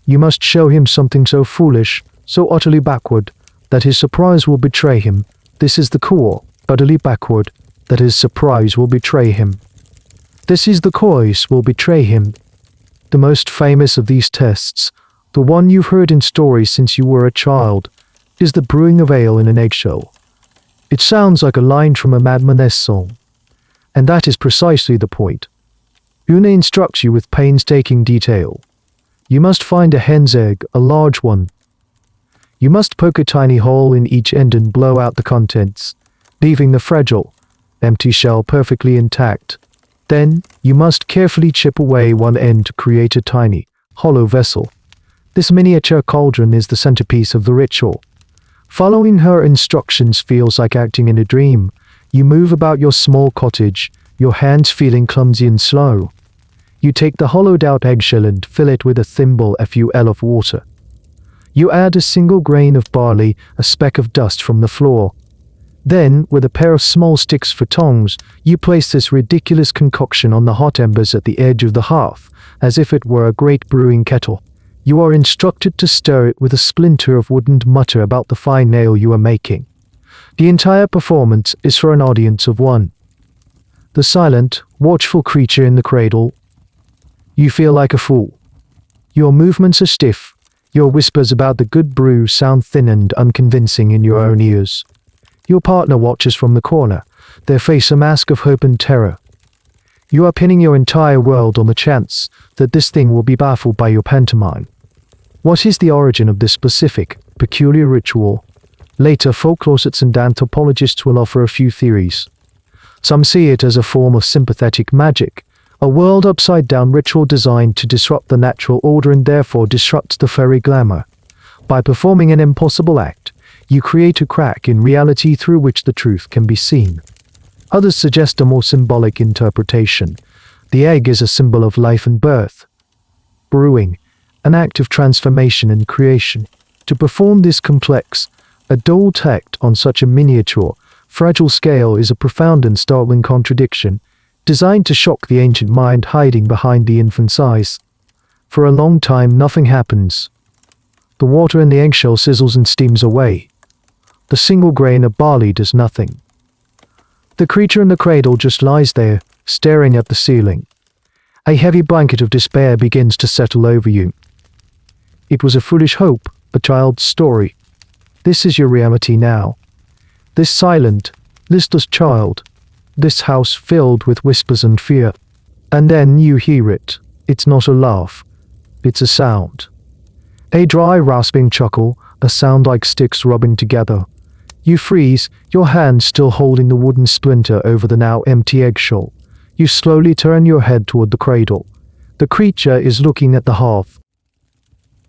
You must show him something so foolish, so utterly backward, that his surprise will betray him. This is the core, utterly backward, that his surprise will betray him. This is the course will betray him. The most famous of these tests, the one you've heard in stories since you were a child, is the brewing of ale in an eggshell. It sounds like a line from a Madman's song. And that is precisely the point. Una instructs you with painstaking detail. You must find a hen's egg, a large one. You must poke a tiny hole in each end and blow out the contents, leaving the fragile, empty shell perfectly intact. Then, you must carefully chip away one end to create a tiny, hollow vessel. This miniature cauldron is the centerpiece of the ritual. Following her instructions feels like acting in a dream. You move about your small cottage, your hands feeling clumsy and slow. You take the hollowed-out eggshell and fill it with a thimble ful of water. You add a single grain of barley, a speck of dust from the floor. Then, with a pair of small sticks for tongs, you place this ridiculous concoction on the hot embers at the edge of the hearth, as if it were a great brewing kettle. You are instructed to stir it with a splinter of wood and mutter about the fine ale you are making. The entire performance is for an audience of one. The silent, watchful creature in the cradle. You feel like a fool. Your movements are stiff. Your whispers about the good brew sound thin and unconvincing in your own ears. Your partner watches from the corner, their face a mask of hope and terror. You are pinning your entire world on the chance that this thing will be baffled by your pantomime. What is the origin of this specific, peculiar ritual? Later, folklorists and anthropologists will offer a few theories. Some see it as a form of sympathetic magic, a world upside-down ritual designed to disrupt the natural order and therefore disrupt the fairy glamour. By performing an impossible act, you create a crack in reality through which the truth can be seen. Others suggest a more symbolic interpretation. The egg is a symbol of life and birth. Brewing, an act of transformation and creation. To perform this complex, adult act on such a miniature, fragile scale is a profound and startling contradiction, designed to shock the ancient mind hiding behind the infant's eyes. For a long time nothing happens. The water in the eggshell sizzles and steams away. The single grain of barley does nothing. The creature in the cradle just lies there, staring at the ceiling. A heavy blanket of despair begins to settle over you. It was a foolish hope, a child's story. This is your reality now. This silent, listless child. This house filled with whispers and fear. And then you hear it. It's not a laugh. It's a sound. A dry, rasping chuckle, a sound like sticks rubbing together. You freeze, your hand still holding the wooden splinter over the now empty eggshell. You slowly turn your head toward the cradle. The creature is looking at the hearth.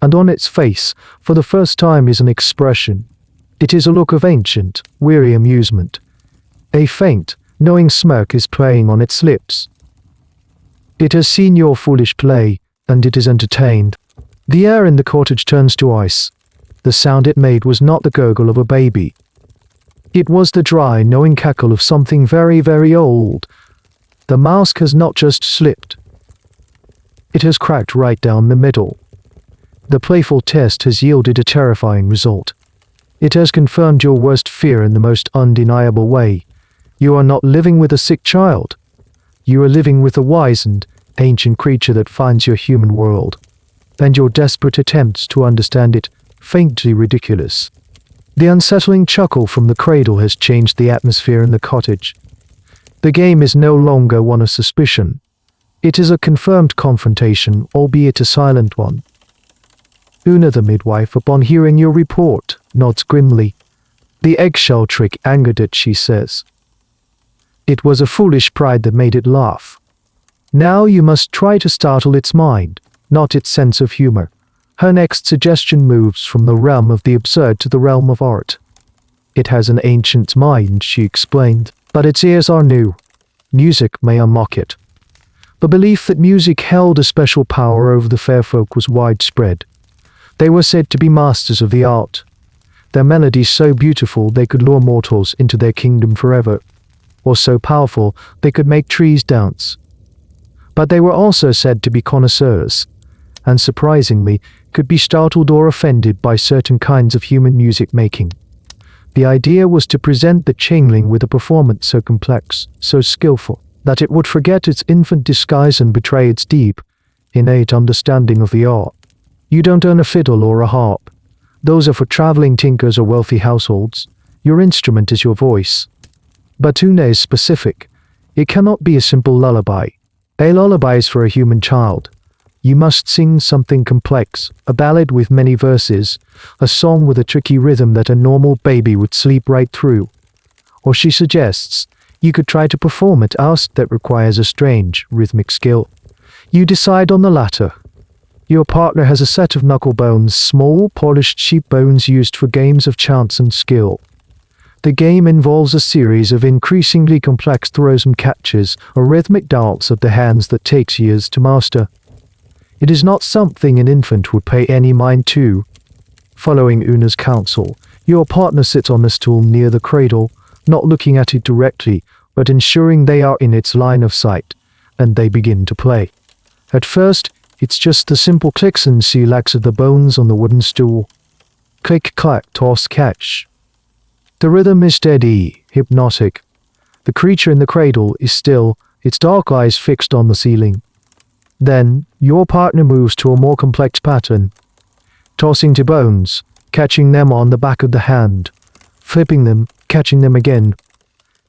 And on its face, for the first time, is an expression. It is a look of ancient, weary amusement. A faint, knowing smirk is playing on its lips. It has seen your foolish play, and it is entertained. The air in the cottage turns to ice. The sound it made was not the gurgle of a baby. It was the dry, knowing cackle of something very, very old. The mask has not just slipped. It has cracked right down the middle. The playful test has yielded a terrifying result. It has confirmed your worst fear in the most undeniable way. You are not living with a sick child. You are living with a wizened, ancient creature that finds your human world, and your desperate attempts to understand it faintly ridiculous. The unsettling chuckle from the cradle has changed the atmosphere in the cottage. The game is no longer one of suspicion. It is a confirmed confrontation, albeit a silent one. Una the midwife, upon hearing your report, nods grimly. The eggshell trick angered it, she says. It was a foolish pride that made it laugh. Now you must try to startle its mind, not its sense of humor. Her next suggestion moves from the realm of the absurd to the realm of art. It has an ancient mind, she explained, but its ears are new. Music may unmock it. The belief that music held a special power over the fair folk was widespread. They were said to be masters of the art. Their melodies so beautiful they could lure mortals into their kingdom forever, or so powerful they could make trees dance. But they were also said to be connoisseurs, and surprisingly, could be startled or offended by certain kinds of human music making. The idea was to present the Changeling with a performance so complex, so skillful, that it would forget its infant disguise and betray its deep, innate understanding of the art. You don't own a fiddle or a harp. Those are for traveling tinkers or wealthy households. Your instrument is your voice. But Una is specific. It cannot be a simple lullaby. A lullaby is for a human child. You must sing something complex, a ballad with many verses, a song with a tricky rhythm that a normal baby would sleep right through. Or she suggests, you could try to perform a task that requires a strange, rhythmic skill. You decide on the latter. Your partner has a set of knuckle bones, small, polished sheep bones used for games of chance and skill. The game involves a series of increasingly complex throws and catches, a rhythmic dance of the hands that takes years to master. It is not something an infant would pay any mind to. Following Una's counsel, your partner sits on a stool near the cradle, not looking at it directly, but ensuring they are in its line of sight, and they begin to play. At first, it's just the simple clicks and slags of the bones on the wooden stool. Click, clack, toss, catch. The rhythm is steady, hypnotic. The creature in the cradle is still, its dark eyes fixed on the ceiling. Then, your partner moves to a more complex pattern, tossing to bones, catching them on the back of the hand, flipping them, catching them again.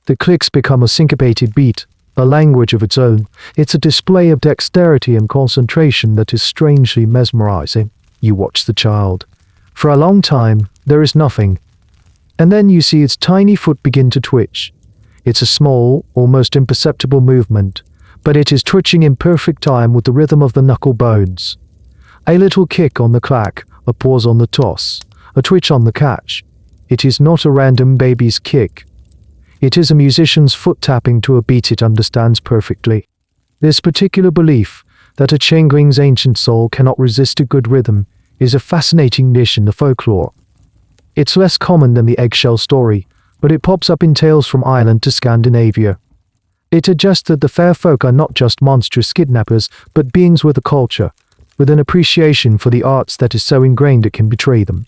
The clicks become a syncopated beat, a language of its own. It's a display of dexterity and concentration that is strangely mesmerizing. You watch the child. For a long time, there is nothing. And then you see its tiny foot begin to twitch. It's a small, almost imperceptible movement, but it is twitching in perfect time with the rhythm of the knuckle bones. A little kick on the clack, a pause on the toss, a twitch on the catch. It is not a random baby's kick. It is a musician's foot tapping to a beat it understands perfectly. This particular belief, that a changeling's ancient soul cannot resist a good rhythm, is a fascinating niche in the folklore. It's less common than the eggshell story, but it pops up in tales from Ireland to Scandinavia. It suggests that the fair folk are not just monstrous kidnappers, but beings with a culture, with an appreciation for the arts that is so ingrained it can betray them.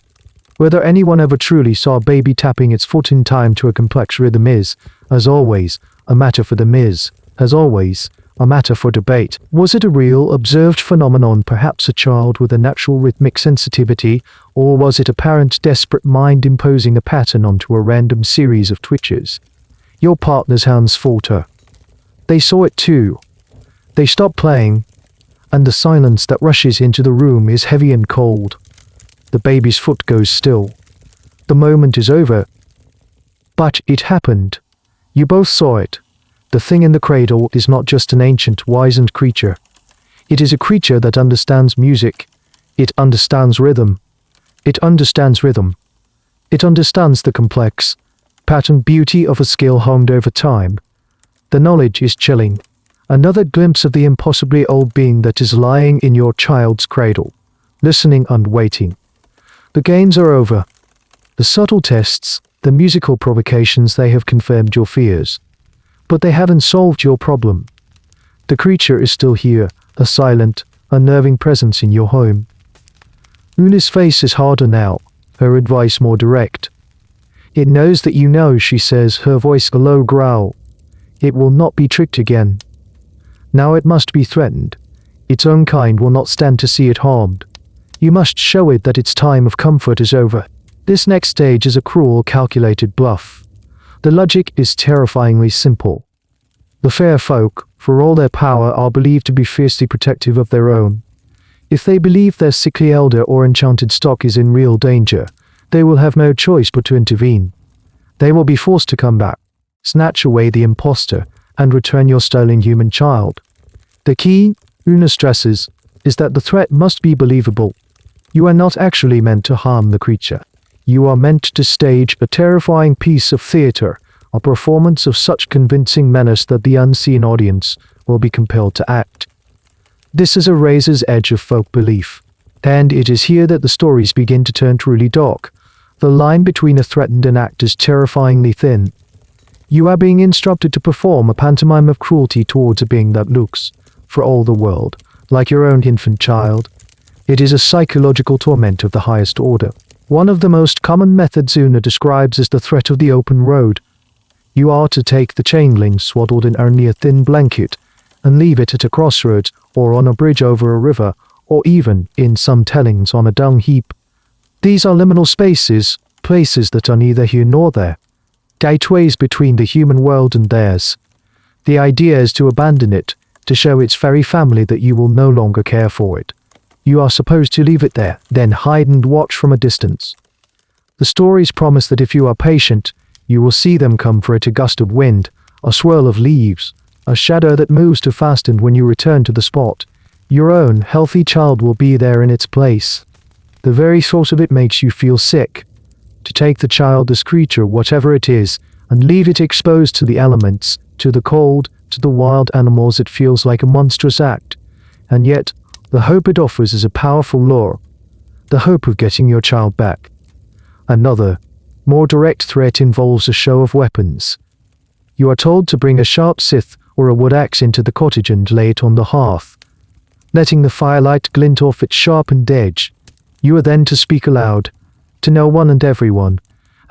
Whether anyone ever truly saw a baby tapping its foot in time to a complex rhythm is, as always, a matter for the Ms, as always, a matter for debate. Was it a real, observed phenomenon, perhaps a child with a natural rhythmic sensitivity, or was it a parent's desperate mind imposing a pattern onto a random series of twitches? Your partner's hands falter. They saw it too. They stop playing, and the silence that rushes into the room is heavy and cold. The baby's foot goes still. The moment is over. But it happened. You both saw it. The thing in the cradle is not just an ancient, wizened creature. It is a creature that understands music. It understands rhythm. It understands rhythm. It understands the complex, patterned beauty of a skill honed over time. The knowledge is chilling. Another glimpse of the impossibly old being that is lying in your child's cradle, listening and waiting. The games are over. The subtle tests, the musical provocations, they have confirmed your fears. But they haven't solved your problem. The creature is still here, a silent, unnerving presence in your home. Una's face is harder now, her advice more direct. It knows that you know, she says, her voice a low growl. It will not be tricked again. Now it must be threatened. Its own kind will not stand to see it harmed. You must show it that its time of comfort is over. This next stage is a cruel, calculated bluff. The logic is terrifyingly simple. The fair folk, for all their power, are believed to be fiercely protective of their own. If they believe their sickly elder or enchanted stock is in real danger, they will have no choice but to intervene. They will be forced to come back, snatch away the impostor, and return your stolen human child. The key, Una stresses, is that the threat must be believable. You are not actually meant to harm the creature. You are meant to stage a terrifying piece of theater, a performance of such convincing menace that the unseen audience will be compelled to act. This is a razor's edge of folk belief, and it is here that the stories begin to turn truly dark. The line between a threatened and act is terrifyingly thin. You are being instructed to perform a pantomime of cruelty towards a being that looks, for all the world, like your own infant child. It is a psychological torment of the highest order. One of the most common methods Una describes is the threat of the open road. You are to take the changeling swaddled in only a thin blanket and leave it at a crossroads or on a bridge over a river, or even, in some tellings, on a dung heap. These are liminal spaces, places that are neither here nor there, gateways between the human world and theirs. The idea is to abandon it, to show its very family that you will no longer care for it. You are supposed to leave it there, then hide and watch from a distance. The stories promise that if you are patient, you will see them come for it, a gust of wind, a swirl of leaves, a shadow that moves too fast, and when you return to the spot, your own healthy child will be there in its place. The very thought of it makes you feel sick. To take the childless creature, whatever it is, and leave it exposed to the elements, to the cold, to the wild animals, it feels like a monstrous act. And yet, the hope it offers is a powerful lure. The hope of getting your child back. Another, more direct threat involves a show of weapons. You are told to bring a sharp scythe or a wood axe into the cottage and lay it on the hearth, letting the firelight glint off its sharpened edge. You are then to speak aloud, to no one and everyone,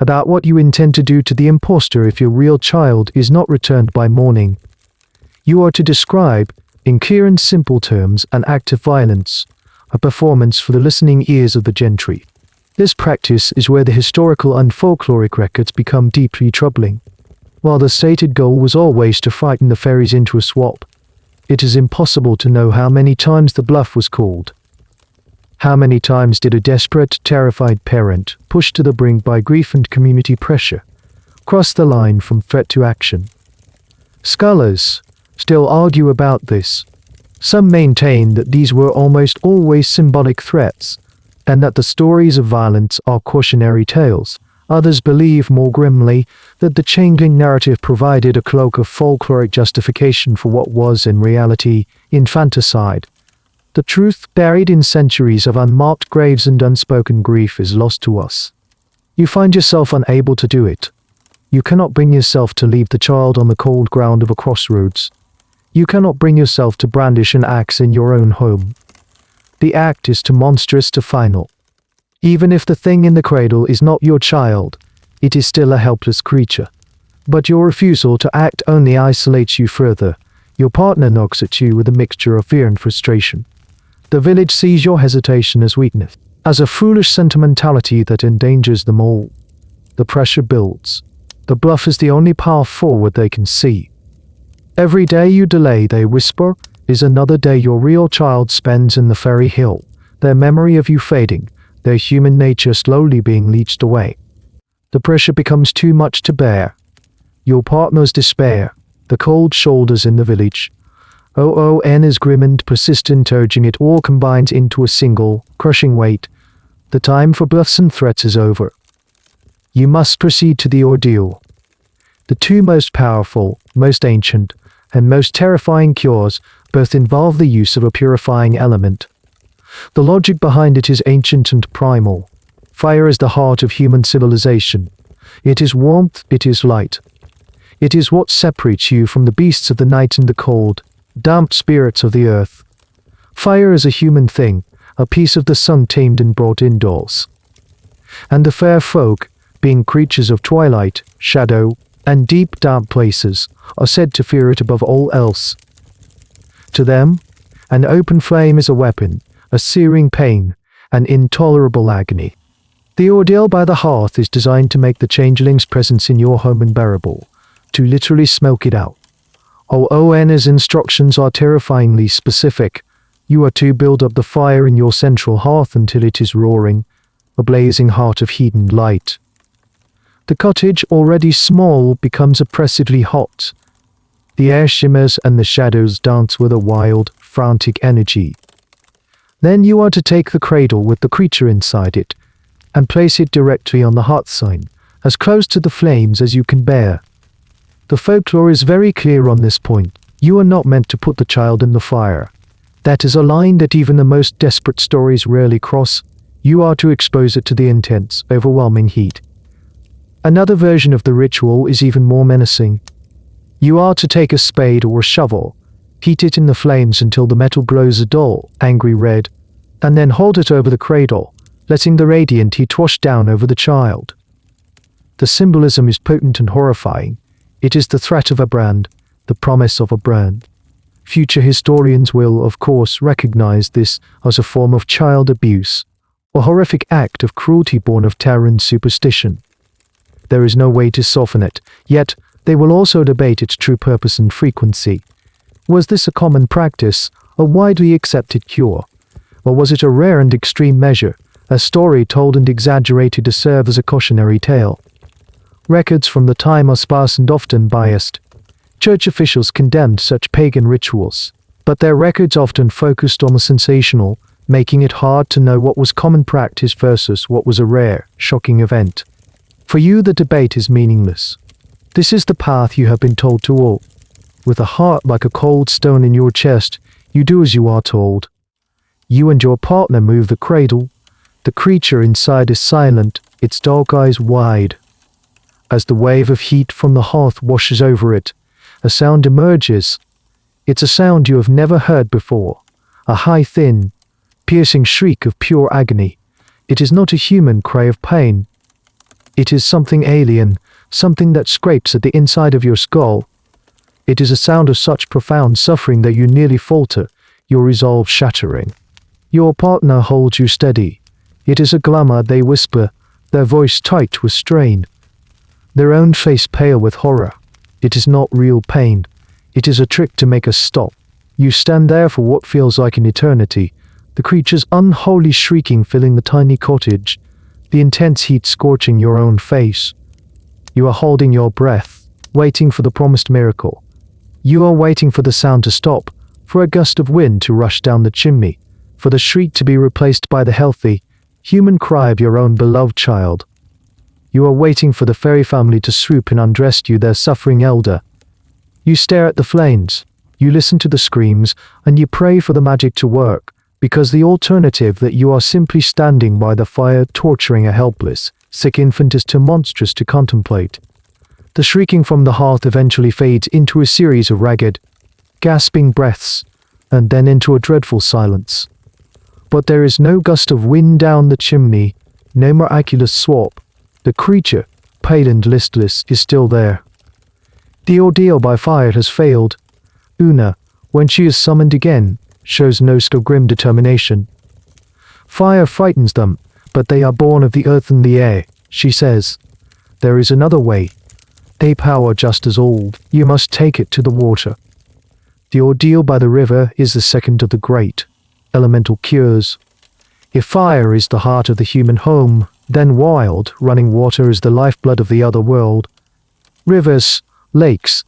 about what you intend to do to the impostor if your real child is not returned by morning. You are to describe, in clear and simple terms, an act of violence, a performance for the listening ears of the gentry. This practice is where the historical and folkloric records become deeply troubling. While the stated goal was always to frighten the fairies into a swap, it is impossible to know how many times the bluff was called. How many times did a desperate, terrified parent, pushed to the brink by grief and community pressure, cross the line from threat to action? Scholars still argue about this. Some maintain that these were almost always symbolic threats, and that the stories of violence are cautionary tales. Others believe more grimly that the Changeling narrative provided a cloak of folkloric justification for what was in reality infanticide. The truth, buried in centuries of unmarked graves and unspoken grief, is lost to us. You find yourself unable to do it. You cannot bring yourself to leave the child on the cold ground of a crossroads. You cannot bring yourself to brandish an axe in your own home. The act is too monstrous to final. Even if the thing in the cradle is not your child, it is still a helpless creature. But your refusal to act only isolates you further. Your partner knocks at you with a mixture of fear and frustration. The village sees your hesitation as weakness, as a foolish sentimentality that endangers them all. The pressure builds. The bluff is the only path forward they can see. Every day you delay, they whisper, is another day your real child spends in the fairy hill, their memory of you fading, their human nature slowly being leached away. The pressure becomes too much to bear. Your partner's despair, the cold shoulders in the village, OON is grim and persistent, urging it all combines into a single, crushing weight. The time for bluffs and threats is over. You must proceed to the ordeal. The two most powerful, most ancient, and most terrifying cures both involve the use of a purifying element. The logic behind it is ancient and primal. Fire is the heart of human civilization. It is warmth, it is light. It is what separates you from the beasts of the night and the cold, damp spirits of the earth. Fire is a human thing, a piece of the sun tamed and brought indoors. And the fair folk, being creatures of twilight, shadow, and deep damp places, are said to fear it above all else. To them, an open flame is a weapon, a searing pain, an intolerable agony. The ordeal by the hearth is designed to make the changeling's presence in your home unbearable, to literally smoke it out. Although Anna's instructions are terrifyingly specific, you are to build up the fire in your central hearth until it is roaring, a blazing heart of heat and light. The cottage, already small, becomes oppressively hot. The air shimmers and the shadows dance with a wild, frantic energy. Then you are to take the cradle with the creature inside it and place it directly on the hearth sign, as close to the flames as you can bear. The folklore is very clear on this point. You are not meant to put the child in the fire. That is a line that even the most desperate stories rarely cross. You are to expose it to the intense, overwhelming heat. Another version of the ritual is even more menacing. You are to take a spade or a shovel, heat it in the flames until the metal glows a dull, angry red, and then hold it over the cradle, letting the radiant heat wash down over the child. The symbolism is potent and horrifying. It is the threat of a brand, the promise of a brand. Future historians will, of course, recognize this as a form of child abuse, a horrific act of cruelty born of terror and superstition. There is no way to soften it, yet they will also debate its true purpose and frequency. Was this a common practice, a widely accepted cure? Or was it a rare and extreme measure, a story told and exaggerated to serve as a cautionary tale? Records from the time are sparse and often biased. Church officials condemned such pagan rituals, but their records often focused on the sensational, making it hard to know what was common practice versus what was a rare, shocking event. For you, the debate is meaningless. This is the path you have been told to walk. With a heart like a cold stone in your chest, you do as you are told. You and your partner move the cradle. The creature inside is silent, its dark eyes wide. As the wave of heat from the hearth washes over it, a sound emerges. It's a sound you have never heard before, a high, thin, piercing shriek of pure agony. It is not a human cry of pain. It is something alien, something that scrapes at the inside of your skull. It is a sound of such profound suffering that you nearly falter, your resolve shattering. Your partner holds you steady. It is a glamour, they whisper, their voice tight with strain, their own face pale with horror. It is not real pain. It is a trick to make us stop. You stand there for what feels like an eternity, the creature's unholy shrieking filling the tiny cottage, the intense heat scorching your own face. You are holding your breath, waiting for the promised miracle. You are waiting for the sound to stop, for a gust of wind to rush down the chimney, for the shriek to be replaced by the healthy, human cry of your own beloved child. You are waiting for the fairy family to swoop and undress you, their suffering elder. You stare at the flames, you listen to the screams, and you pray for the magic to work, because the alternative that you are simply standing by the fire torturing a helpless, sick infant is too monstrous to contemplate. The shrieking from the hearth eventually fades into a series of ragged, gasping breaths, and then into a dreadful silence. But there is no gust of wind down the chimney, no miraculous swap. The creature, pale and listless, is still there. The ordeal by fire has failed. Una, when she is summoned again, shows no still grim determination. Fire frightens them, but they are born of the earth and the air, she says. There is another way. A power just as old. You must take it to the water. The ordeal by the river is the second of the great elemental cures. If fire is the heart of the human home, then wild, running water is the lifeblood of the other world. Rivers, lakes,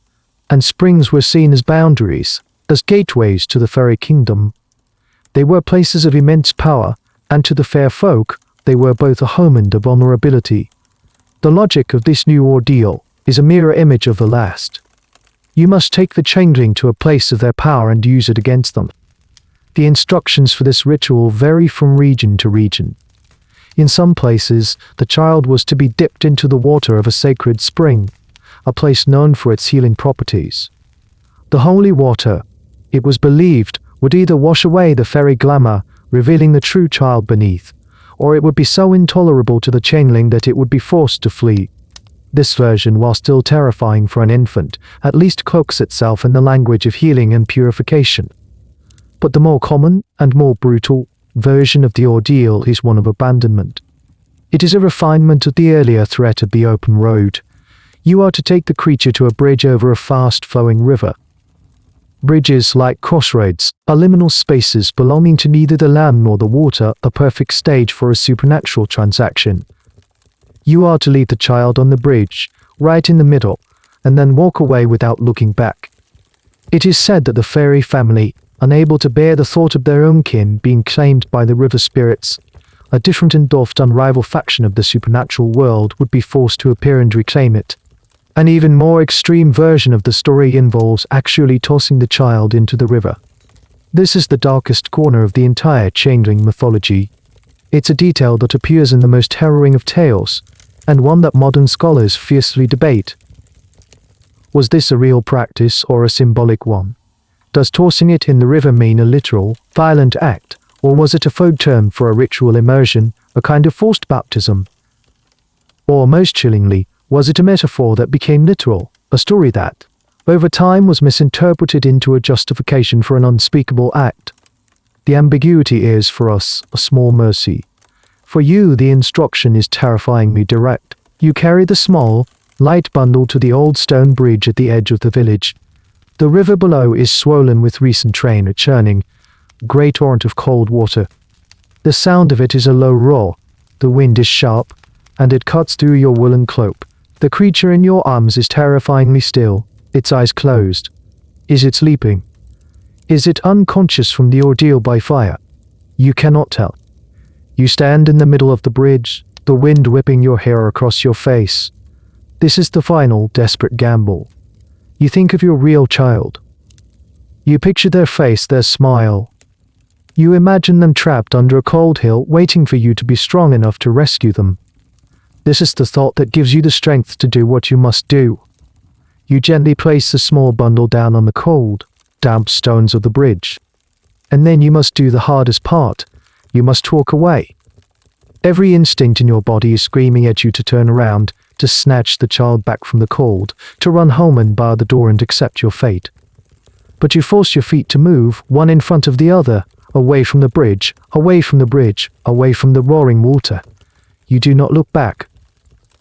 and springs were seen as boundaries, as gateways to the fairy kingdom. They were places of immense power, and to the fair folk, they were both a home and a vulnerability. The logic of this new ordeal is a mirror image of the last. You must take the changeling to a place of their power and use it against them. The instructions for this ritual vary from region to region. In some places, the child was to be dipped into the water of a sacred spring, a place known for its healing properties. The holy water, it was believed, would either wash away the fairy glamour, revealing the true child beneath, or it would be so intolerable to the changeling that it would be forced to flee. This version, while still terrifying for an infant, at least cloaks itself in the language of healing and purification. But the more common and more brutal version of the ordeal is one of abandonment. It is a refinement of the earlier threat of the open road. You are to take the creature to a bridge over a fast-flowing river. Bridges, like crossroads, are liminal spaces belonging to neither the land nor the water, a perfect stage for a supernatural transaction. You are to leave the child on the bridge, right in the middle, and then walk away without looking back. It is said that the fairy family, unable to bear the thought of their own kin being claimed by the river spirits, a different and oft unrivaled faction of the supernatural world, would be forced to appear and reclaim it. An even more extreme version of the story involves actually tossing the child into the river. This is the darkest corner of the entire Changeling mythology. It's a detail that appears in the most harrowing of tales, and one that modern scholars fiercely debate. Was this a real practice or a symbolic one? Does tossing it in the river mean a literal, violent act, or was it a folk term for a ritual immersion, a kind of forced baptism? Or most chillingly, was it a metaphor that became literal, a story that, over time, was misinterpreted into a justification for an unspeakable act? The ambiguity is, for us, a small mercy. For you, the instruction is terrifyingly direct. You carry the small, light bundle to the old stone bridge at the edge of the village. The river below is swollen with recent rain, a churning, grey torrent of cold water. The sound of it is a low roar. The wind is sharp, and it cuts through your woolen cloak. The creature in your arms is terrifyingly still, its eyes closed. Is it sleeping? Is it unconscious from the ordeal by fire? You cannot tell. You stand in the middle of the bridge, the wind whipping your hair across your face. This is the final, desperate gamble. You think of your real child. You picture their face, their smile. You imagine them trapped under a cold hill, waiting for you to be strong enough to rescue them. This is the thought that gives you the strength to do what you must do. You gently place the small bundle down on the cold, damp stones of the bridge. And then you must do the hardest part. You must walk away. Every instinct in your body is screaming at you to turn around, to snatch the child back from the cold, to run home and bar the door and accept your fate. But you force your feet to move, one in front of the other, away from the bridge, away from the bridge, away from the roaring water. You do not look back.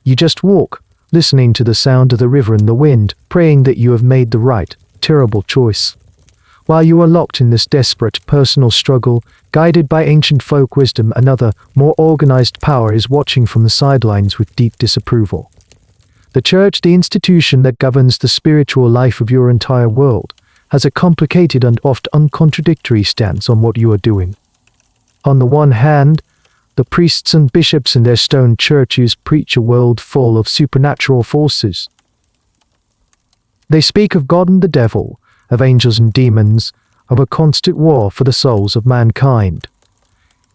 You just walk, listening to the sound of the river and the wind, praying that you have made the right, terrible choice. While you are locked in this desperate, personal struggle, guided by ancient folk wisdom, another, more organized power is watching from the sidelines with deep disapproval. The church, the institution that governs the spiritual life of your entire world, has a complicated and oft uncontradictory stance on what you are doing. On the one hand, the priests and bishops in their stone churches preach a world full of supernatural forces. They speak of God and the devil, of angels and demons, of a constant war for the souls of mankind.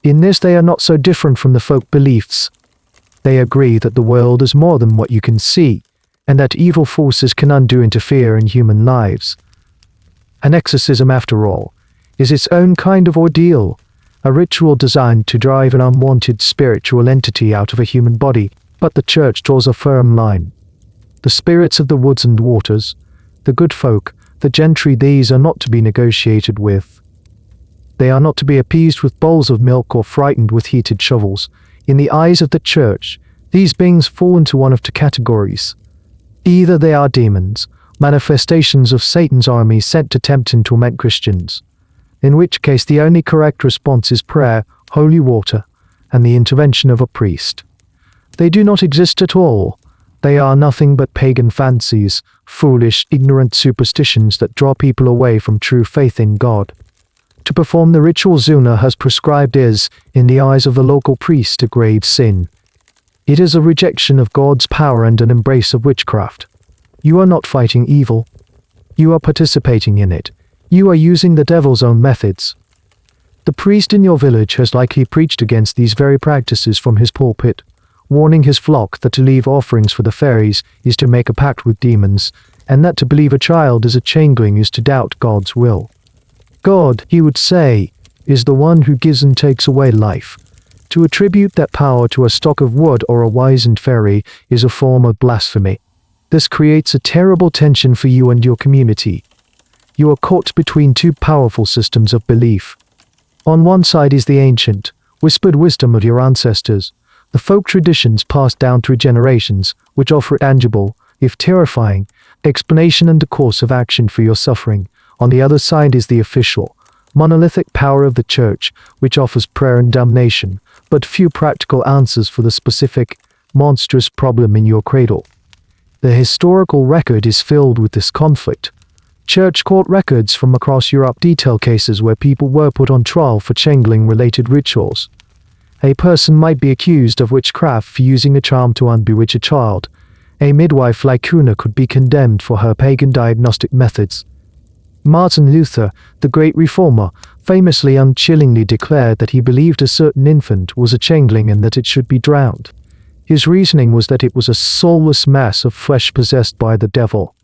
In this they are not so different from the folk beliefs. They agree that the world is more than what you can see, and that evil forces can undo interfere in human lives. An exorcism, after all, is its own kind of ordeal, a ritual designed to drive an unwanted spiritual entity out of a human body, but the church draws a firm line. The spirits of the woods and waters, the good folk, the gentry, these are not to be negotiated with. They are not to be appeased with bowls of milk or frightened with heated shovels. In the eyes of the church, these beings fall into one of two categories. Either they are demons, manifestations of Satan's army sent to tempt and torment Christians, in which case the only correct response is prayer, holy water, and the intervention of a priest. They do not exist at all. They are nothing but pagan fancies, foolish, ignorant superstitions that draw people away from true faith in God. To perform the ritual Zuna has prescribed is, in the eyes of the local priest, a grave sin. It is a rejection of God's power and an embrace of witchcraft. You are not fighting evil. You are participating in it. You are using the devil's own methods. The priest in your village has likely preached against these very practices from his pulpit, warning his flock that to leave offerings for the fairies is to make a pact with demons, and that to believe a child is a changeling is to doubt God's will. God, he would say, is the one who gives and takes away life. To attribute that power to a stock of wood or a wizened fairy is a form of blasphemy. This creates a terrible tension for you and your community. You are caught between two powerful systems of belief. On one side is the ancient, whispered wisdom of your ancestors, the folk traditions passed down through generations, which offer tangible, if terrifying, explanation and a course of action for your suffering. On the other side is the official, monolithic power of the church, which offers prayer and damnation, but few practical answers for the specific, monstrous problem in your cradle. The historical record is filled with this conflict. Church court records from across Europe detail cases where people were put on trial for Changeling-related rituals. A person might be accused of witchcraft for using a charm to unbewitch a child. A midwife like Kuna could be condemned for her pagan diagnostic methods. Martin Luther, the great reformer, famously and chillingly declared that he believed a certain infant was a changeling and that it should be drowned. His reasoning was that it was a soulless mass of flesh possessed by the devil.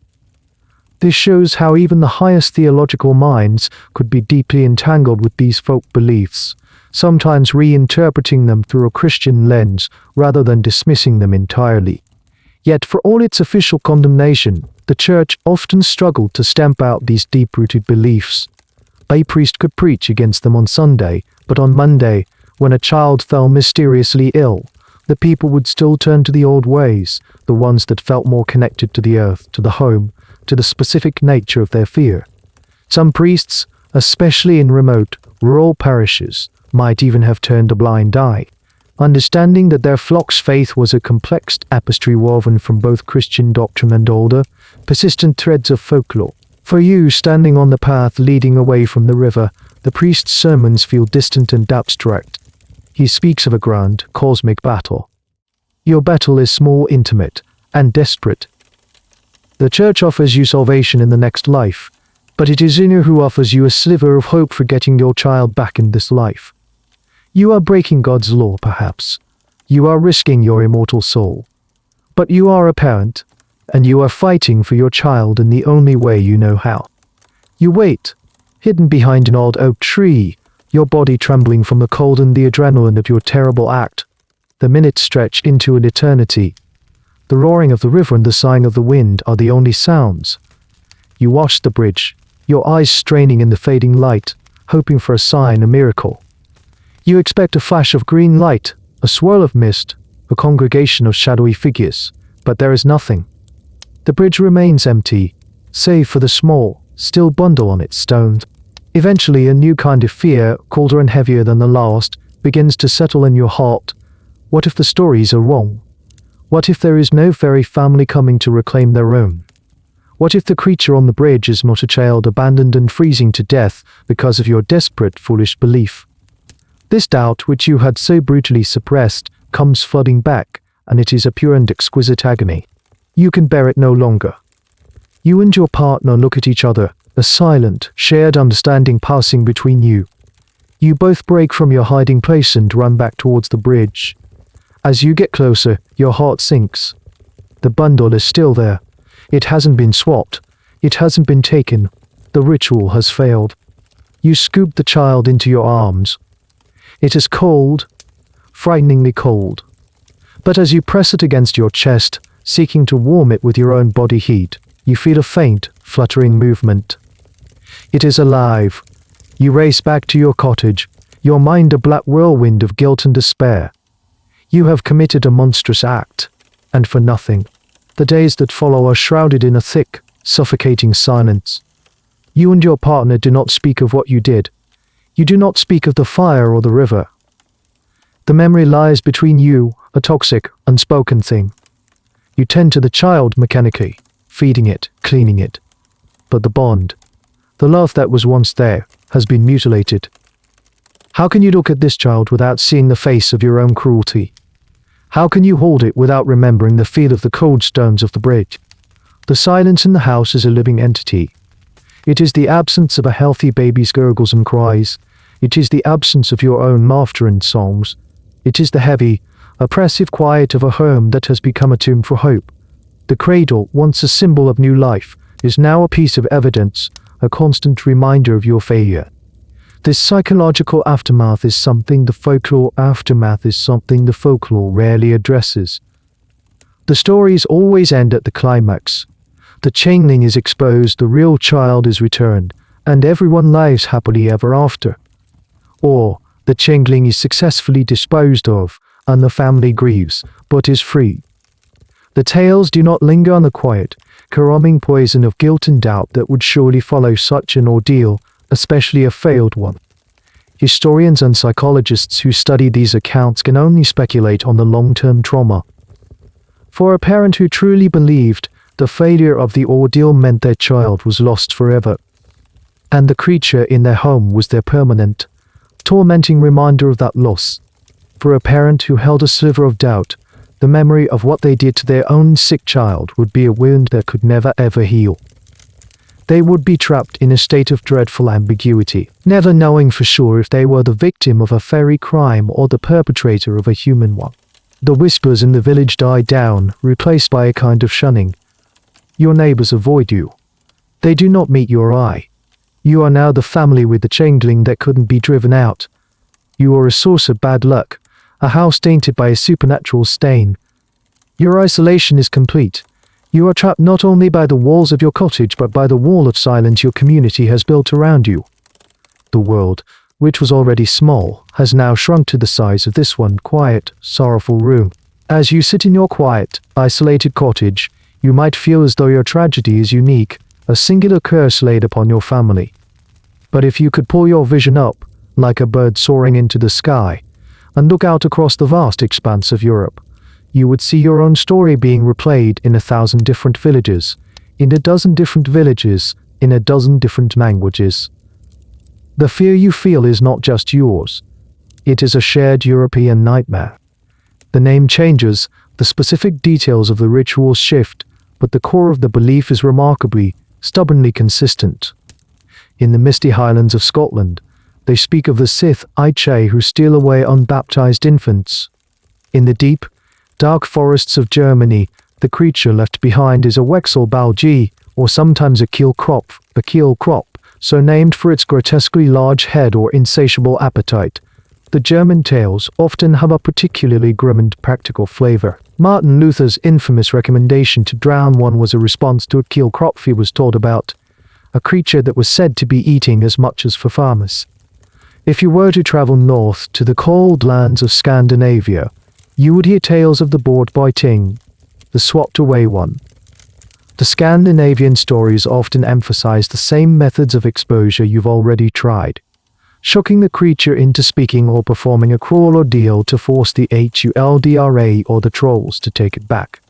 This shows how even the highest theological minds could be deeply entangled with these folk beliefs, sometimes reinterpreting them through a Christian lens rather than dismissing them entirely. Yet for all its official condemnation, the church often struggled to stamp out these deep-rooted beliefs. A priest could preach against them on Sunday, but on Monday, when a child fell mysteriously ill, the people would still turn to the old ways, the ones that felt more connected to the earth, to the home, to the specific nature of their fear. Some priests, especially in remote, rural parishes, might even have turned a blind eye, understanding that their flock's faith was a complex tapestry woven from both Christian doctrine and older, persistent threads of folklore. For you, standing on the path leading away from the river, the priest's sermons feel distant and abstract. He speaks of a grand, cosmic battle. Your battle is small, intimate, and desperate. The church offers you salvation in the next life, but it is Inu who offers you a sliver of hope for getting your child back in this life. You are breaking God's law, perhaps. You are risking your immortal soul. But you are a parent, and you are fighting for your child in the only way you know how. You wait, hidden behind an old oak tree, your body trembling from the cold and the adrenaline of your terrible act. The minutes stretch into an eternity. The roaring of the river and the sighing of the wind are the only sounds. You watch the bridge, your eyes straining in the fading light, hoping for a sign, a miracle. You expect a flash of green light, a swirl of mist, a congregation of shadowy figures, but there is nothing. The bridge remains empty, save for the small, still bundle on its stones. Eventually, a new kind of fear, colder and heavier than the last, begins to settle in your heart. What if the stories are wrong? What if there is no fairy family coming to reclaim their own? What if the creature on the bridge is not a child abandoned and freezing to death because of your desperate, foolish belief? This doubt, which you had so brutally suppressed, comes flooding back, and it is a pure and exquisite agony. You can bear it no longer. You and your partner look at each other, a silent, shared understanding passing between you. You both break from your hiding place and run back towards the bridge. As you get closer, your heart sinks. The bundle is still there. It hasn't been swapped. It hasn't been taken. The ritual has failed. You scoop the child into your arms. It is cold, frighteningly cold. But as you press it against your chest, seeking to warm it with your own body heat, you feel a faint, fluttering movement. It is alive. You race back to your cottage, your mind a black whirlwind of guilt and despair. You have committed a monstrous act, and for nothing. The days that follow are shrouded in a thick, suffocating silence. You and your partner do not speak of what you did. You do not speak of the fire or the river. The memory lies between you, a toxic, unspoken thing. You tend to the child mechanically, feeding it, cleaning it. But the bond, the love that was once there, has been mutilated. How can you look at this child without seeing the face of your own cruelty? How can you hold it without remembering the feel of the cold stones of the bridge? The silence in the house is a living entity. It is the absence of a healthy baby's gurgles and cries. It is the absence of your own laughter and songs. It is the heavy, oppressive quiet of a home that has become a tomb for hope. The cradle, once a symbol of new life, is now a piece of evidence, a constant reminder of your failure. This psychological aftermath is something the folklore rarely addresses. The stories always end at the climax. The changeling is exposed, the real child is returned, and everyone lives happily ever after. Or, the changeling is successfully disposed of, and the family grieves, but is free. The tales do not linger on the quiet. caroming poison of guilt and doubt that would surely follow such an ordeal, especially a failed one. Historians and psychologists who study these accounts can only speculate on the long-term trauma. For a parent who truly believed the failure of the ordeal meant their child was lost forever, and the creature in their home was their permanent, tormenting reminder of that loss. For a parent who held a sliver of doubt, the memory of what they did to their own sick child would be a wound that could never ever heal. They would be trapped in a state of dreadful ambiguity, never knowing for sure if they were the victim of a fairy crime or the perpetrator of a human one. The whispers in the village died down, replaced by a kind of shunning. Your neighbors avoid you. They do not meet your eye. You are now the family with the changeling that couldn't be driven out. You are a source of bad luck, a house tainted by a supernatural stain. Your isolation is complete. You are trapped not only by the walls of your cottage but by the wall of silence your community has built around you. The world, which was already small, has now shrunk to the size of this one quiet, sorrowful room. As you sit in your quiet, isolated cottage, you might feel as though your tragedy is unique, a singular curse laid upon your family. But if you could pull your vision up, like a bird soaring into the sky, and look out across the vast expanse of Europe, you would see your own story being replayed in 1,000 different villages, in 12 different villages, in 12 different languages. The fear you feel is not just yours. It is a shared European nightmare. The name changes, the specific details of the rituals shift, but the core of the belief is remarkably, stubbornly consistent. In the misty highlands of Scotland, they speak of the Sith Aiche who steal away unbaptized infants. In the deep, dark forests of Germany, the creature left behind is a Wechselbalg, or sometimes a Keelkrop, so named for its grotesquely large head or insatiable appetite. The German tales often have a particularly grim and practical flavor. Martin Luther's infamous recommendation to drown one was a response to a Keelkrop he was told about, a creature that was said to be eating as much as for farmers. If you were to travel north to the cold lands of Scandinavia, you would hear tales of the bored by Ting, the swapped away one. The Scandinavian stories often emphasize the same methods of exposure you've already tried, shocking the creature into speaking or performing a cruel ordeal to force the Huldra or the trolls to take it back.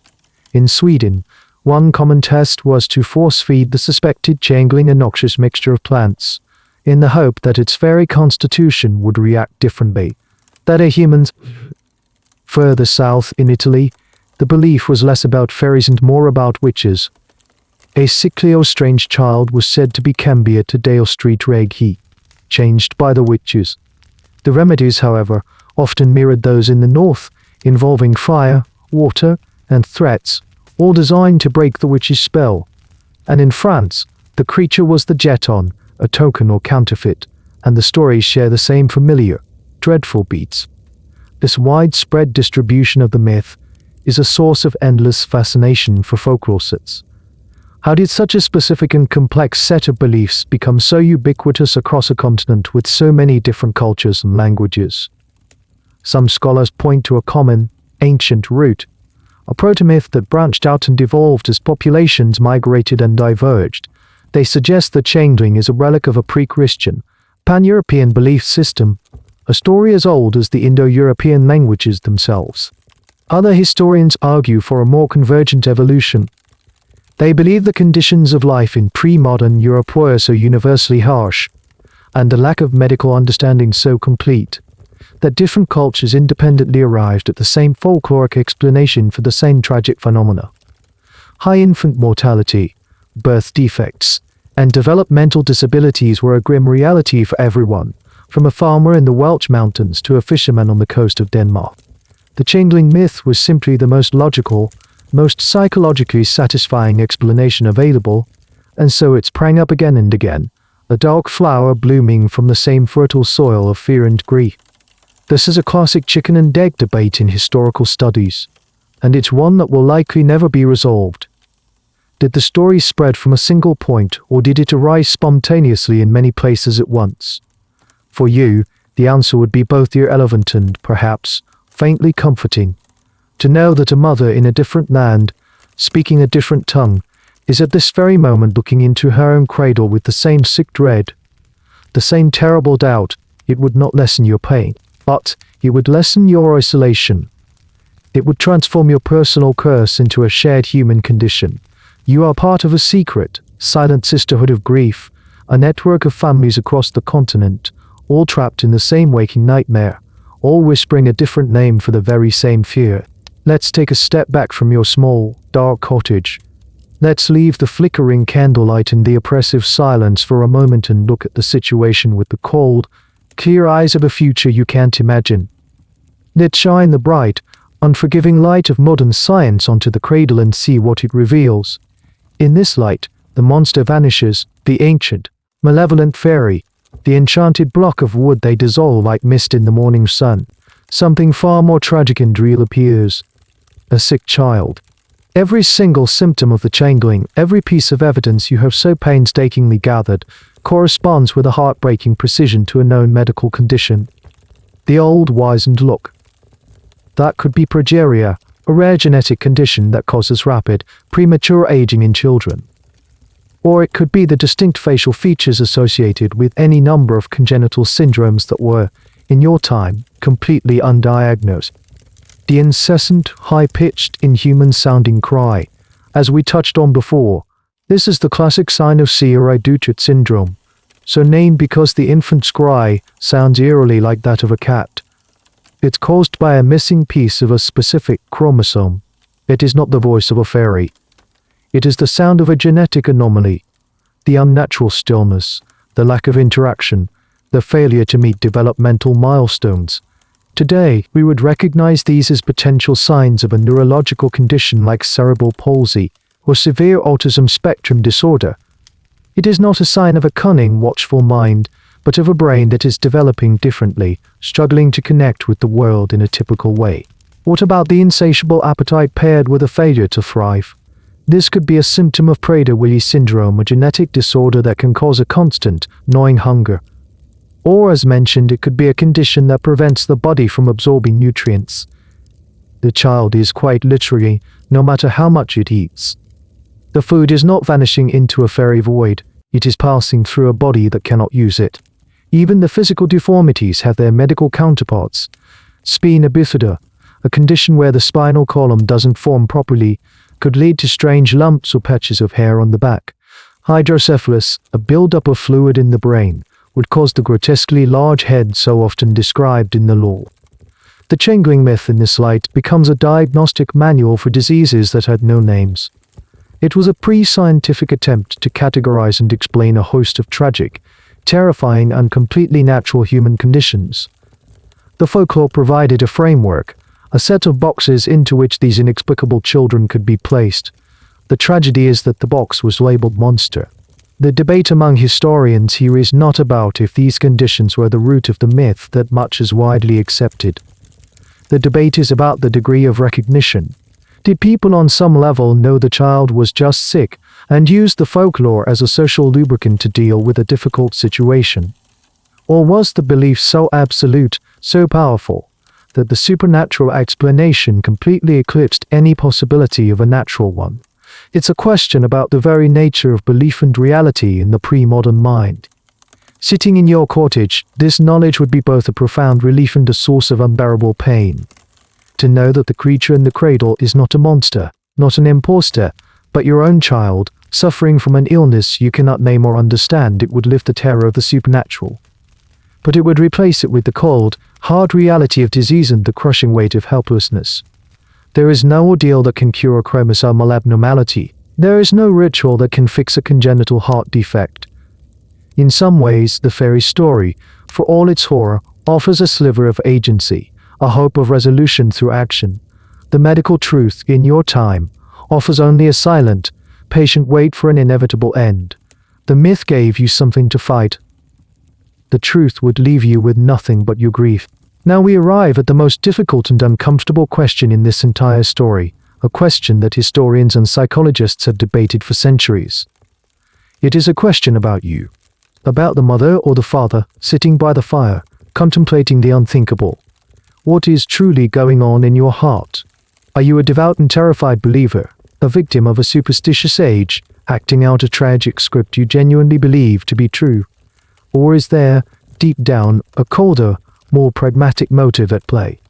In Sweden, one common test was to force-feed the suspected changeling a noxious mixture of plants, in the hope that its very constitution would react differently, that a human's. Further south in Italy, the belief was less about fairies and more about witches. A sickly or strange child was said to be cambiated to Dale Street Reghi, changed by the witches. The remedies, however, often mirrored those in the north, involving fire, water, and threats, all designed to break the witch's spell. And in France, the creature was the jeton, a token or counterfeit, and the stories share the same familiar, dreadful beats. This widespread distribution of the myth is a source of endless fascination for folklorists. How did such a specific and complex set of beliefs become so ubiquitous across a continent with so many different cultures and languages? Some scholars point to a common, ancient root, a proto-myth that branched out and evolved as populations migrated and diverged. They suggest that Changeling is a relic of a pre-Christian, pan-European belief system, a story as old as the Indo-European languages themselves. Other historians argue for a more convergent evolution. They believe the conditions of life in pre-modern Europe were so universally harsh, and the lack of medical understanding so complete, that different cultures independently arrived at the same folkloric explanation for the same tragic phenomena. High infant mortality, birth defects, and developmental disabilities were a grim reality for everyone, from a farmer in the Welsh Mountains to a fisherman on the coast of Denmark. The Changeling myth was simply the most logical, most psychologically satisfying explanation available, and so it sprang up again and again, a dark flower blooming from the same fertile soil of fear and grief. This is a classic chicken and egg debate in historical studies, and it's one that will likely never be resolved. Did the story spread from a single point, or did it arise spontaneously in many places at once? For you, the answer would be both irrelevant and, perhaps, faintly comforting. To know that a mother in a different land, speaking a different tongue, is at this very moment looking into her own cradle with the same sick dread, the same terrible doubt. It would not lessen your pain, but it would lessen your isolation. It would transform your personal curse into a shared human condition. You are part of a secret, silent sisterhood of grief, a network of families across the continent, all trapped in the same waking nightmare, all whispering a different name for the very same fear. Let's take a step back from your small, dark cottage. Let's leave the flickering candlelight and the oppressive silence for a moment and look at the situation with the cold, clear eyes of a future you can't imagine. Let's shine the bright, unforgiving light of modern science onto the cradle and see what it reveals. In this light, the monster vanishes, the ancient, malevolent fairy, the enchanted block of wood, they dissolve like mist in the morning sun. Something far more tragic and real appears. A sick child. Every single symptom of the Changeling, every piece of evidence you have so painstakingly gathered, corresponds with a heartbreaking precision to a known medical condition. The old wizened look. That could be progeria, a rare genetic condition that causes rapid, premature aging in children. Or it could be the distinct facial features associated with any number of congenital syndromes that were, in your time, completely undiagnosed. The incessant, high-pitched, inhuman-sounding cry. As we touched on before, this is the classic sign of Seer-Dutrat syndrome, so named because the infant's cry sounds eerily like that of a cat. It's caused by a missing piece of a specific chromosome. It is not the voice of a fairy. It is the sound of a genetic anomaly, the unnatural stillness, the lack of interaction, the failure to meet developmental milestones. Today, we would recognize these as potential signs of a neurological condition like cerebral palsy or severe autism spectrum disorder. It is not a sign of a cunning, watchful mind, but of a brain that is developing differently, struggling to connect with the world in a typical way. What about the insatiable appetite paired with a failure to thrive? This could be a symptom of Prader-Willi syndrome, a genetic disorder that can cause a constant, gnawing hunger. Or, as mentioned, it could be a condition that prevents the body from absorbing nutrients. The child is quite literally, no matter how much it eats. The food is not vanishing into a fairy void, it is passing through a body that cannot use it. Even the physical deformities have their medical counterparts. Spina bifida, a condition where the spinal column doesn't form properly, could lead to strange lumps or patches of hair on the back. Hydrocephalus, a buildup of fluid in the brain, would cause the grotesquely large head so often described in the lore. The Changeling myth in this light becomes a diagnostic manual for diseases that had no names. It was a pre-scientific attempt to categorize and explain a host of tragic, terrifying and completely natural human conditions. The folklore provided a framework, a set of boxes into which these inexplicable children could be placed. The tragedy is that the box was labeled monster. The debate among historians here is not about if these conditions were the root of the myth that much is widely accepted. The debate is about the degree of recognition. Did people on some level know the child was just sick and use the folklore as a social lubricant to deal with a difficult situation? Or was the belief so absolute, so powerful, that the supernatural explanation completely eclipsed any possibility of a natural one? It's a question about the very nature of belief and reality in the pre-modern mind. Sitting in your cottage, this knowledge would be both a profound relief and a source of unbearable pain. To know that the creature in the cradle is not a monster, not an imposter, but your own child, suffering from an illness you cannot name or understand, it would lift the terror of the supernatural. But it would replace it with the cold, hard reality of disease and the crushing weight of helplessness. There is no ordeal that can cure a chromosomal abnormality. There is no ritual that can fix a congenital heart defect. In some ways, the fairy story, for all its horror, offers a sliver of agency, a hope of resolution through action. The medical truth, in your time, offers only a silent, patient wait for an inevitable end. The myth gave you something to fight. The truth would leave you with nothing but your grief. Now we arrive at the most difficult and uncomfortable question in this entire story, a question that historians and psychologists have debated for centuries. It is a question about you, about the mother or the father sitting by the fire, contemplating the unthinkable. What is truly going on in your heart? Are you a devout and terrified believer, a victim of a superstitious age, acting out a tragic script you genuinely believe to be true? Or is there, deep down, a colder, more pragmatic motive at play?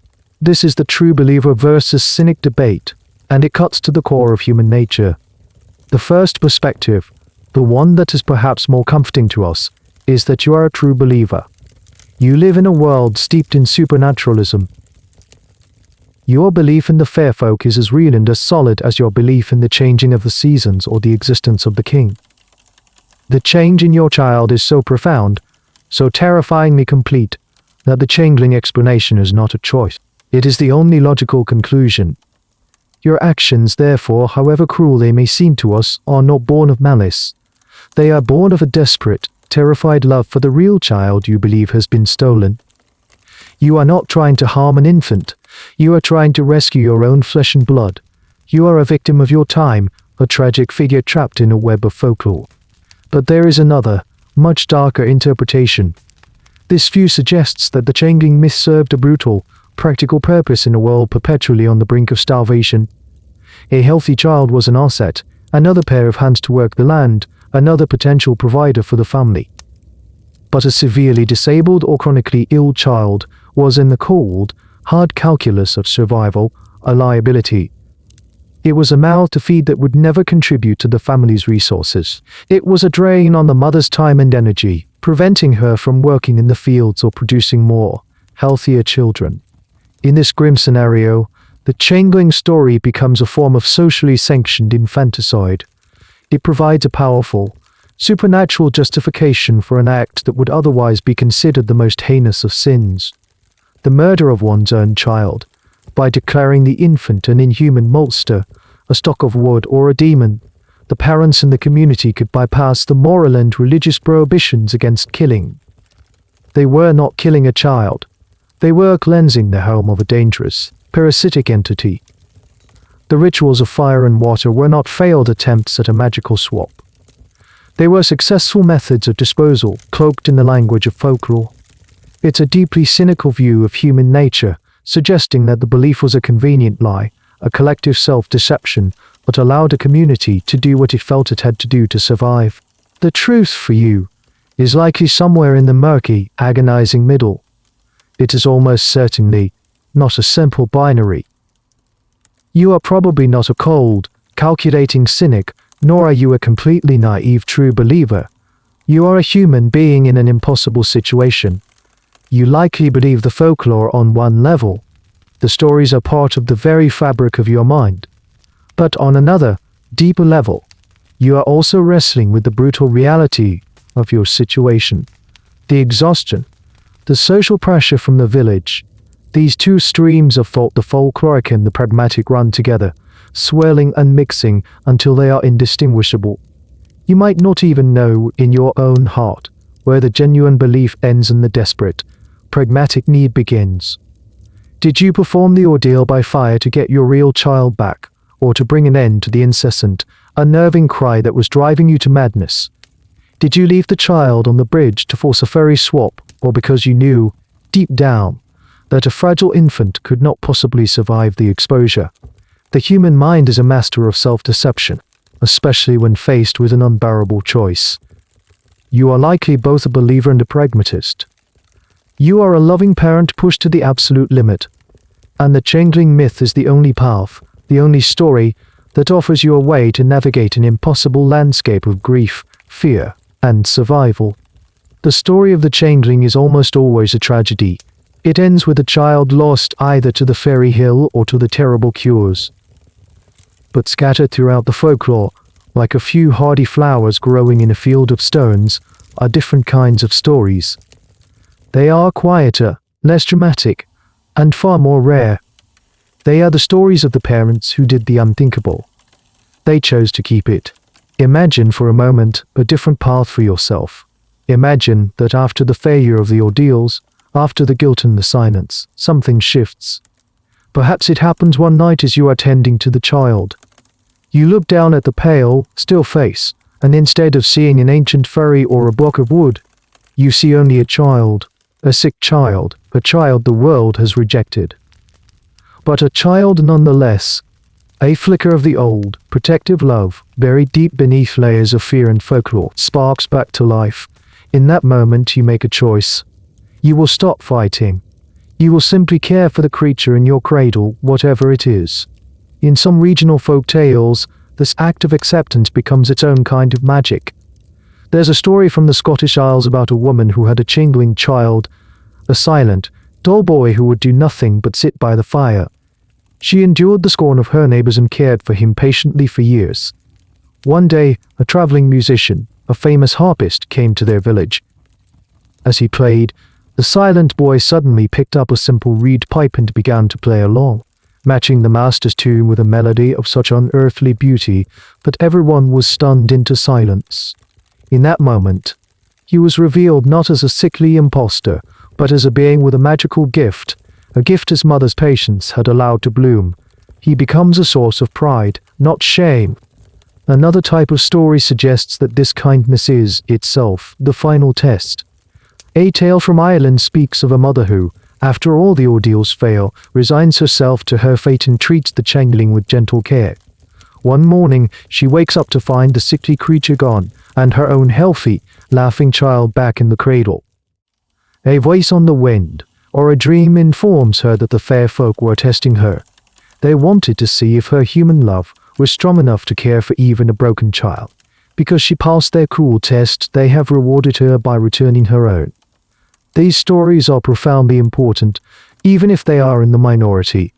This is the true believer versus cynic debate, and it cuts to the core of human nature. The first perspective, the one that is perhaps more comforting to us, is that you are a true believer. You live in a world steeped in supernaturalism. Your belief in the fair folk is as real and as solid as your belief in the changing of the seasons or the existence of the king. The change in your child is so profound, so terrifyingly complete, that the Changeling explanation is not a choice. It is the only logical conclusion. Your actions, therefore, however cruel they may seem to us, are not born of malice. They are born of a desperate, terrified love for the real child you believe has been stolen. You are not trying to harm an infant. You are trying to rescue your own flesh and blood. You are a victim of your time, a tragic figure trapped in a web of folklore. But there is another, much darker interpretation. This view suggests that the Changeling myth served a brutal, practical purpose in a world perpetually on the brink of starvation. A healthy child was an asset, another pair of hands to work the land, another potential provider for the family. But a severely disabled or chronically ill child was in the cold, hard calculus of survival, a liability. It was a mouth to feed that would never contribute to the family's resources. It was a drain on the mother's time and energy, preventing her from working in the fields or producing more, healthier children. In this grim scenario, the Changeling story becomes a form of socially sanctioned infanticide. It provides a powerful, supernatural justification for an act that would otherwise be considered the most heinous of sins. The murder of one's own child, by declaring the infant an inhuman monster, a stock of wood or a demon. The parents and the community could bypass the moral and religious prohibitions against killing. They were not killing a child. They were cleansing the home of a dangerous, parasitic entity. The rituals of fire and water were not failed attempts at a magical swap. They were successful methods of disposal, cloaked in the language of folklore. It's a deeply cynical view of human nature, suggesting that the belief was a convenient lie, a collective self-deception, but allowed a community to do what it felt it had to do to survive. The truth for you is likely somewhere in the murky, agonizing middle. It is almost certainly not a simple binary. You are probably not a cold, calculating cynic, nor are you a completely naive true believer. You are a human being in an impossible situation. You likely believe the folklore on one level. The stories are part of the very fabric of your mind. But on another, deeper level, you are also wrestling with the brutal reality of your situation. The exhaustion, the social pressure from the village. These two streams of thought, the folkloric and the pragmatic, run together, swirling and mixing until they are indistinguishable. You might not even know in your own heart where the genuine belief ends and the desperate, pragmatic need begins. Did you perform the ordeal by fire to get your real child back, or to bring an end to the incessant, unnerving cry that was driving you to madness? Did you leave the child on the bridge to force a furry swap, or because you knew, deep down, that a fragile infant could not possibly survive the exposure? The human mind is a master of self-deception, especially when faced with an unbearable choice. You are likely both a believer and a pragmatist. You are a loving parent pushed to the absolute limit, and the Changeling myth is the only path, the only story that offers you a way to navigate an impossible landscape of grief, fear, and survival. The story of the Changeling is almost always a tragedy. It ends with a child lost either to the fairy hill or to the terrible cures. But scattered throughout the folklore, like a few hardy flowers growing in a field of stones, are different kinds of stories. They are quieter, less dramatic, and far more rare. They are the stories of the parents who did the unthinkable. They chose to keep it. Imagine for a moment a different path for yourself. Imagine that after the failure of the ordeals, after the guilt and the silence, something shifts. Perhaps it happens one night as you are tending to the child. You look down at the pale, still face, and instead of seeing an ancient fairy or a block of wood, you see only a child, a sick child, a child the world has rejected. But a child nonetheless, A flicker of the old, protective love, buried deep beneath layers of fear and folklore, sparks back to life. In that moment you make a choice. You will stop fighting. You will simply care for the creature in your cradle, whatever it is. In some regional folk tales, this act of acceptance becomes its own kind of magic. There's a story from the Scottish Isles about a woman who had a changeling child, a silent, dull boy who would do nothing but sit by the fire. She endured the scorn of her neighbors and cared for him patiently for years. One day, a traveling musician, a famous harpist, came to their village. As he played, the silent boy suddenly picked up a simple reed pipe and began to play along, matching the master's tune with a melody of such unearthly beauty that everyone was stunned into silence. In that moment, he was revealed not as a sickly impostor, but as a being with a magical gift, a gift his mother's patience had allowed to bloom. He becomes a source of pride, not shame. Another type of story suggests that this kindness is, itself, the final test. A tale from Ireland speaks of a mother who, after all the ordeals fail, resigns herself to her fate and treats the changeling with gentle care. One morning, she wakes up to find the sickly creature gone, and her own healthy, laughing child back in the cradle. A voice on the wind, or a dream informs her that the fair folk were testing her. They wanted to see if her human love was strong enough to care for even a broken child. Because she passed their cruel test, they have rewarded her by returning her own. These stories are profoundly important, even if they are in the minority.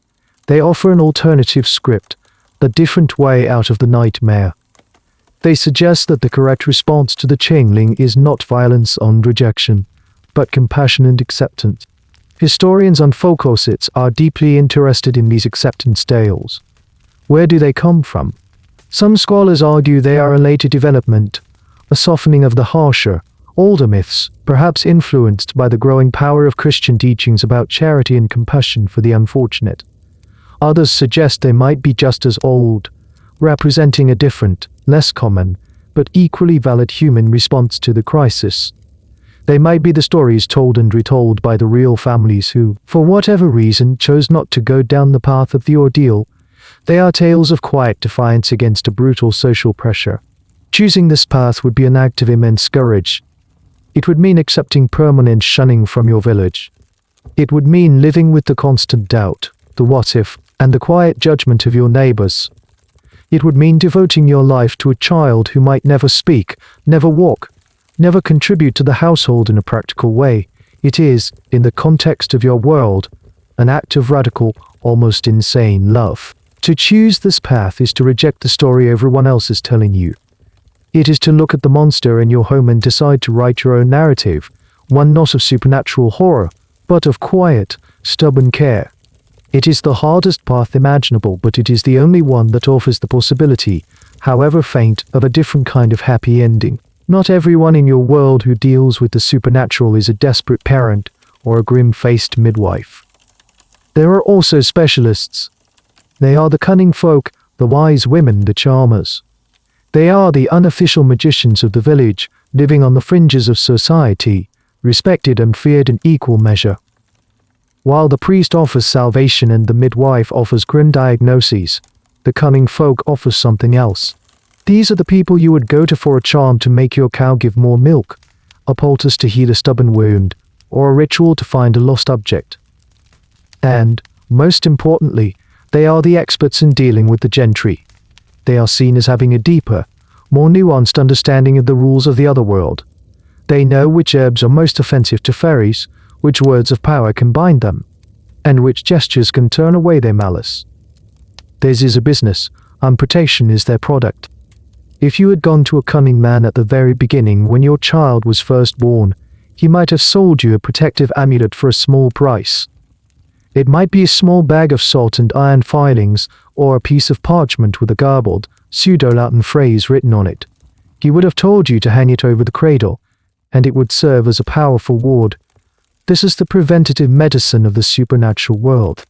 They offer an alternative script, a different way out of the nightmare. They suggest that the correct response to the changeling is not violence and rejection, but compassion and acceptance. Historians and folklorists are deeply interested in these acceptance tales. Where do they come from? Some scholars argue they are a later development, a softening of the harsher, older myths, perhaps influenced by the growing power of Christian teachings about charity and compassion for the unfortunate. Others suggest they might be just as old, representing a different, less common, but equally valid human response to the crisis. They might be the stories told and retold by the real families who, for whatever reason, chose not to go down the path of the ordeal. They are tales of quiet defiance against a brutal social pressure. Choosing this path would be an act of immense courage. It would mean accepting permanent shunning from your village. It would mean living with the constant doubt, the what if, and the quiet judgment of your neighbors. It would mean devoting your life to a child who might never speak, never walk, never contribute to the household in a practical way. It is, in the context of your world, an act of radical, almost insane love. To choose this path is to reject the story everyone else is telling you. It is to look at the monster in your home and decide to write your own narrative, one not of supernatural horror, but of quiet, stubborn care. It is the hardest path imaginable, but it is the only one that offers the possibility, however faint, of a different kind of happy ending. Not everyone in your world who deals with the supernatural is a desperate parent or a grim-faced midwife. There are also specialists. They are the cunning folk, the wise women, the charmers. They are the unofficial magicians of the village, living on the fringes of society, respected and feared in equal measure. While the priest offers salvation and the midwife offers grim diagnoses, the cunning folk offers something else. These are the people you would go to for a charm to make your cow give more milk, a poultice to heal a stubborn wound, or a ritual to find a lost object. And, most importantly, they are the experts in dealing with the gentry. They are seen as having a deeper, more nuanced understanding of the rules of the other world. They know which herbs are most offensive to fairies, which words of power can bind them, and which gestures can turn away their malice. Theirs is a business, and protection is their product. If you had gone to a cunning man at the very beginning when your child was first born, he might have sold you a protective amulet for a small price. It might be a small bag of salt and iron filings, or a piece of parchment with a garbled, pseudo-Latin phrase written on it. He would have told you to hang it over the cradle, and it would serve as a powerful ward. This is the preventative medicine of the supernatural world.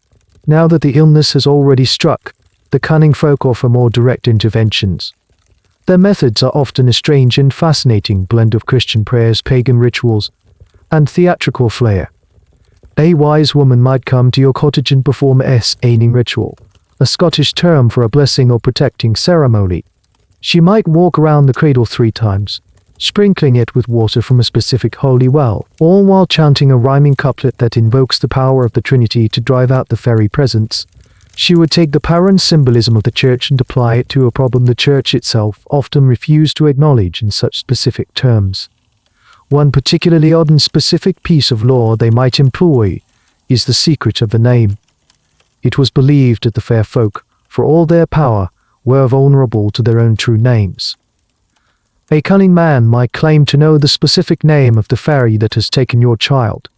Now that the illness has already struck, the cunning folk offer more direct interventions. Their methods are often a strange and fascinating blend of Christian prayers, pagan rituals, and theatrical flair. A wise woman might come to your cottage and perform a summoning ritual, a Scottish term for a blessing or protecting ceremony. She might walk around the cradle 3 times, sprinkling it with water from a specific holy well, all while chanting a rhyming couplet that invokes the power of the Trinity to drive out the fairy presence. She would take the power and symbolism of the church and apply it to a problem the church itself often refused to acknowledge in such specific terms. One particularly odd and specific piece of law they might employ is the secret of the name. It was believed that the fair folk, for all their power, were vulnerable to their own true names. A cunning man might claim to know the specific name of the fairy that has taken your child.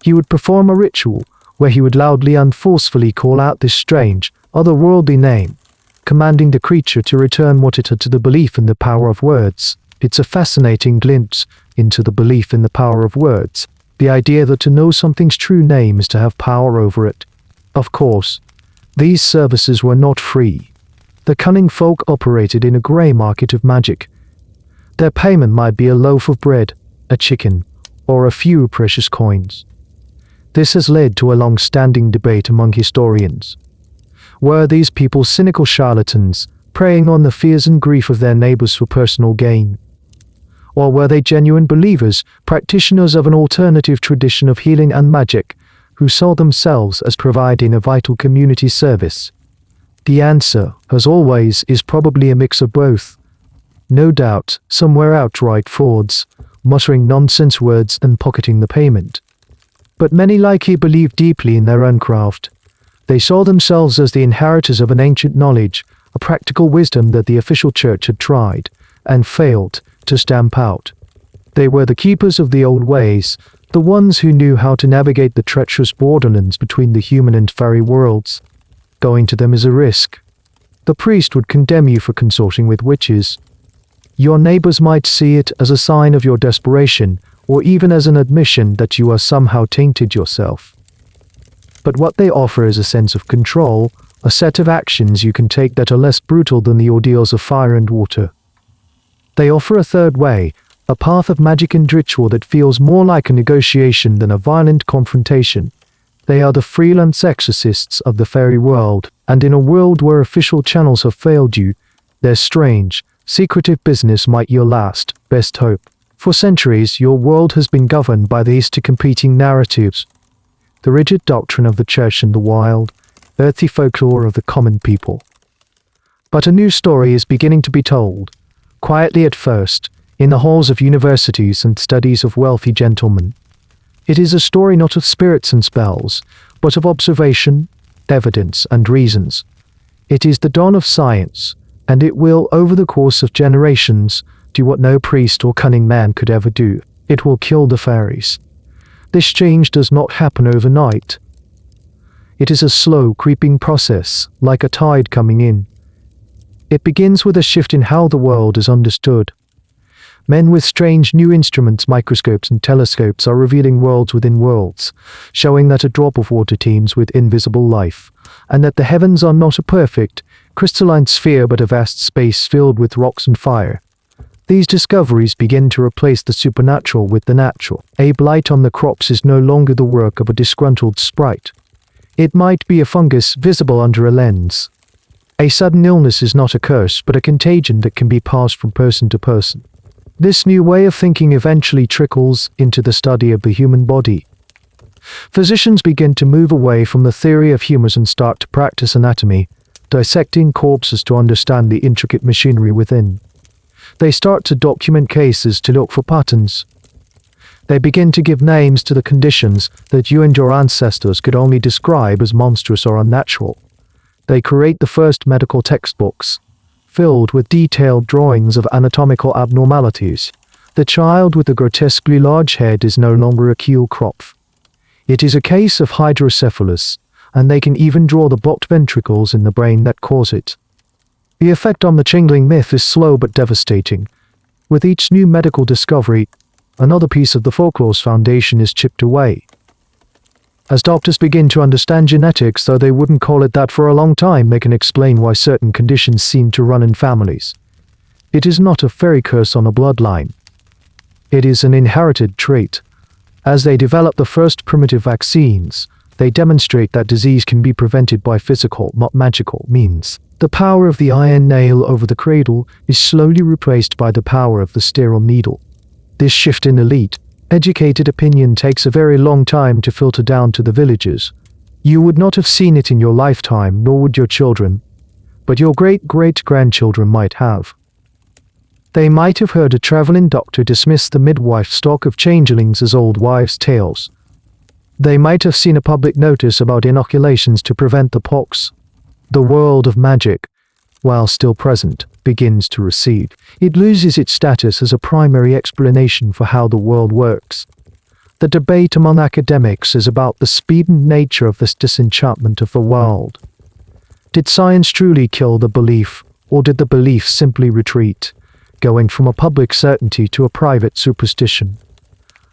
He would perform a ritual where he would loudly and forcefully call out this strange, otherworldly name, commanding the creature to return what it had to the belief in the power of words. It's a fascinating glimpse into the belief in the power of words, the idea that to know something's true name is to have power over it. Of course, these services were not free. The cunning folk operated in a grey market of magic. Their payment might be a loaf of bread, a chicken, or a few precious coins. This has led to a long-standing debate among historians. Were these people cynical charlatans, preying on the fears and grief of their neighbors for personal gain? Or were they genuine believers, practitioners of an alternative tradition of healing and magic, who saw themselves as providing a vital community service? The answer, as always, is probably a mix of both. No doubt, some were outright frauds, muttering nonsense words and pocketing the payment. But many likely believed deeply in their own craft. They saw themselves as the inheritors of an ancient knowledge, a practical wisdom that the official church had tried, and failed, to stamp out. They were the keepers of the old ways, the ones who knew how to navigate the treacherous borderlands between the human and fairy worlds. Going to them is a risk. The priest would condemn you for consorting with witches. Your neighbors might see it as a sign of your desperation, or even as an admission that you are somehow tainted yourself. But what they offer is a sense of control, a set of actions you can take that are less brutal than the ordeals of fire and water. They offer a third way, a path of magic and ritual that feels more like a negotiation than a violent confrontation. They are the freelance exorcists of the fairy world, and in a world where official channels have failed you, their strange, secretive business might your last, best hope. For centuries, your world has been governed by these two competing narratives: the rigid doctrine of the church and the wild, earthy folklore of the common people. But a new story is beginning to be told, quietly at first, in the halls of universities and studies of wealthy gentlemen. It is a story not of spirits and spells, but of observation, evidence, and reasons. It is the dawn of science, and it will, over the course of generations, do what no priest or cunning man could ever do. It will kill the fairies. This change does not happen overnight. It is a slow, creeping process, like a tide coming in. It begins with a shift in how the world is understood. Men with strange new instruments, microscopes and telescopes are revealing worlds within worlds, showing that a drop of water teems with invisible life, and that the heavens are not a perfect, crystalline sphere but a vast space filled with rocks and fire. These discoveries begin to replace the supernatural with the natural. A blight on the crops is no longer the work of a disgruntled sprite. It might be a fungus visible under a lens. A sudden illness is not a curse but a contagion that can be passed from person to person. This new way of thinking eventually trickles into the study of the human body. Physicians begin to move away from the theory of humors and start to practice anatomy, dissecting corpses to understand the intricate machinery within. They start to document cases to look for patterns. They begin to give names to the conditions that you and your ancestors could only describe as monstrous or unnatural. They create the first medical textbooks, filled with detailed drawings of anatomical abnormalities. The child with the grotesquely large head is no longer a keel crop. It is a case of hydrocephalus, and they can even draw the blocked ventricles in the brain that cause it. The effect on the Changeling myth is slow but devastating. With each new medical discovery, another piece of the folklore's foundation is chipped away. As doctors begin to understand genetics, though they wouldn't call it that for a long time, they can explain why certain conditions seem to run in families. It is not a fairy curse on a bloodline. It is an inherited trait. As they develop the first primitive vaccines, They demonstrate that disease can be prevented by physical, not magical, means. The power of the iron nail over the cradle is slowly replaced by the power of the sterile needle. This shift in elite, educated opinion takes a very long time to filter down to the villagers. You would not have seen it in your lifetime, nor would your children, but your great-great-grandchildren might have. They might have heard a traveling doctor dismiss the midwife stock of changelings as old wives' tales. They might have seen a public notice about inoculations to prevent the pox. The world of magic, while still present, begins to recede. It loses its status as a primary explanation for how the world works. The debate among academics is about the speed and nature of this disenchantment of the world. Did science truly kill the belief, or did the belief simply retreat, going from a public certainty to a private superstition?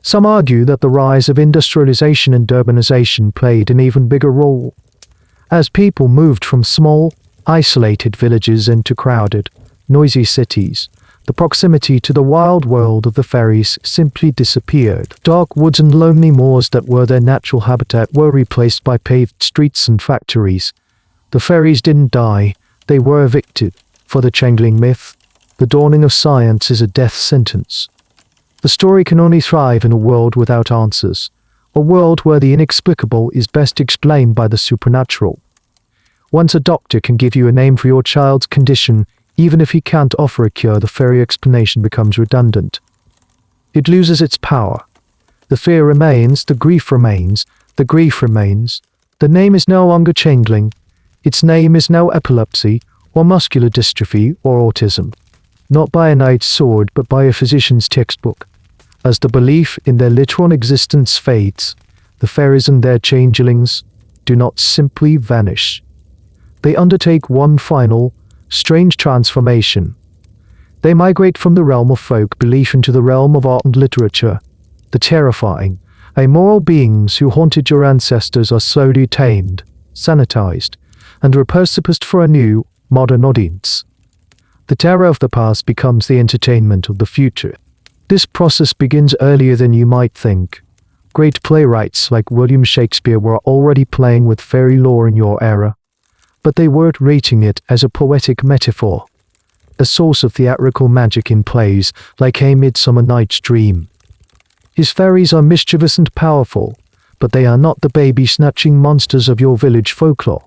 Some argue that the rise of industrialization and urbanization played an even bigger role. As people moved from small, isolated villages into crowded, noisy cities, the proximity to the wild world of the fairies simply disappeared. Dark woods and lonely moors that were their natural habitat were replaced by paved streets and factories. The fairies didn't die, they were evicted. For the Changeling myth, the dawning of science is a death sentence. The story can only thrive in a world without answers, a world where the inexplicable is best explained by the supernatural. Once a doctor can give you a name for your child's condition, even if he can't offer a cure, the fairy explanation becomes redundant. It loses its power. The fear remains, the grief remains, the grief remains. The name is no longer Changeling. Its name is now epilepsy, or muscular dystrophy, or autism. Not by a knight's sword, but by a physician's textbook. As the belief in their literal existence fades, the fairies and their changelings do not simply vanish. They undertake one final, strange transformation. They migrate from the realm of folk belief into the realm of art and literature. The terrifying, amoral beings who haunted your ancestors are slowly tamed, sanitized, and repurposed for a new, modern audience. The terror of the past becomes the entertainment of the future. This process begins earlier than you might think. Great playwrights like William Shakespeare were already playing with fairy lore in your era, but they weren't rating it as a poetic metaphor, a source of theatrical magic in plays like A Midsummer Night's Dream. His fairies are mischievous and powerful, but they are not the baby-snatching monsters of your village folklore.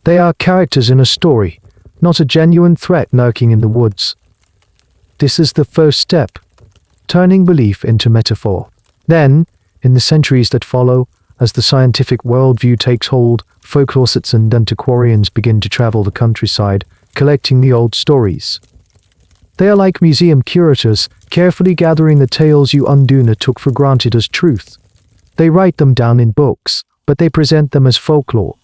They are characters in a story, not a genuine threat lurking in the woods. This is the first step, turning belief into metaphor. Then, in the centuries that follow, as the scientific worldview takes hold, folklorists and antiquarians begin to travel the countryside, collecting the old stories. They are like museum curators, carefully gathering the tales you Unduna took for granted as truth. They write them down in books, but they present them as folklore,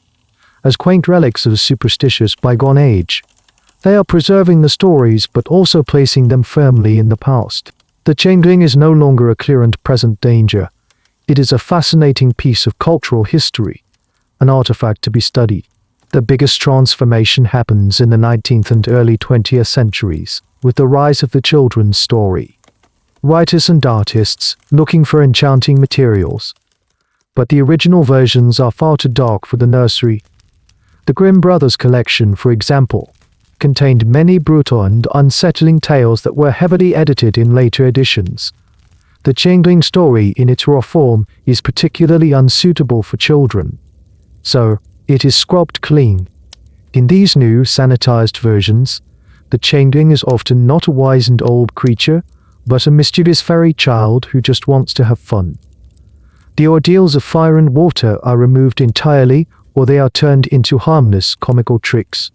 as quaint relics of a superstitious bygone age. They are preserving the stories, but also placing them firmly in the past. The Changeling is no longer a clear and present danger. It is a fascinating piece of cultural history, an artifact to be studied. The biggest transformation happens in the 19th and early 20th centuries, with the rise of the children's story. Writers and artists looking for enchanting materials, but the original versions are far too dark for the nursery. The Grimm Brothers collection, for example, contained many brutal and unsettling tales that were heavily edited in later editions. The Changeling story in its raw form is particularly unsuitable for children, so it is scrubbed clean. In these new, sanitized versions, the Changeling is often not a wizened old creature, but a mischievous fairy child who just wants to have fun. The ordeals of fire and water are removed entirely, or they are turned into harmless, comical tricks.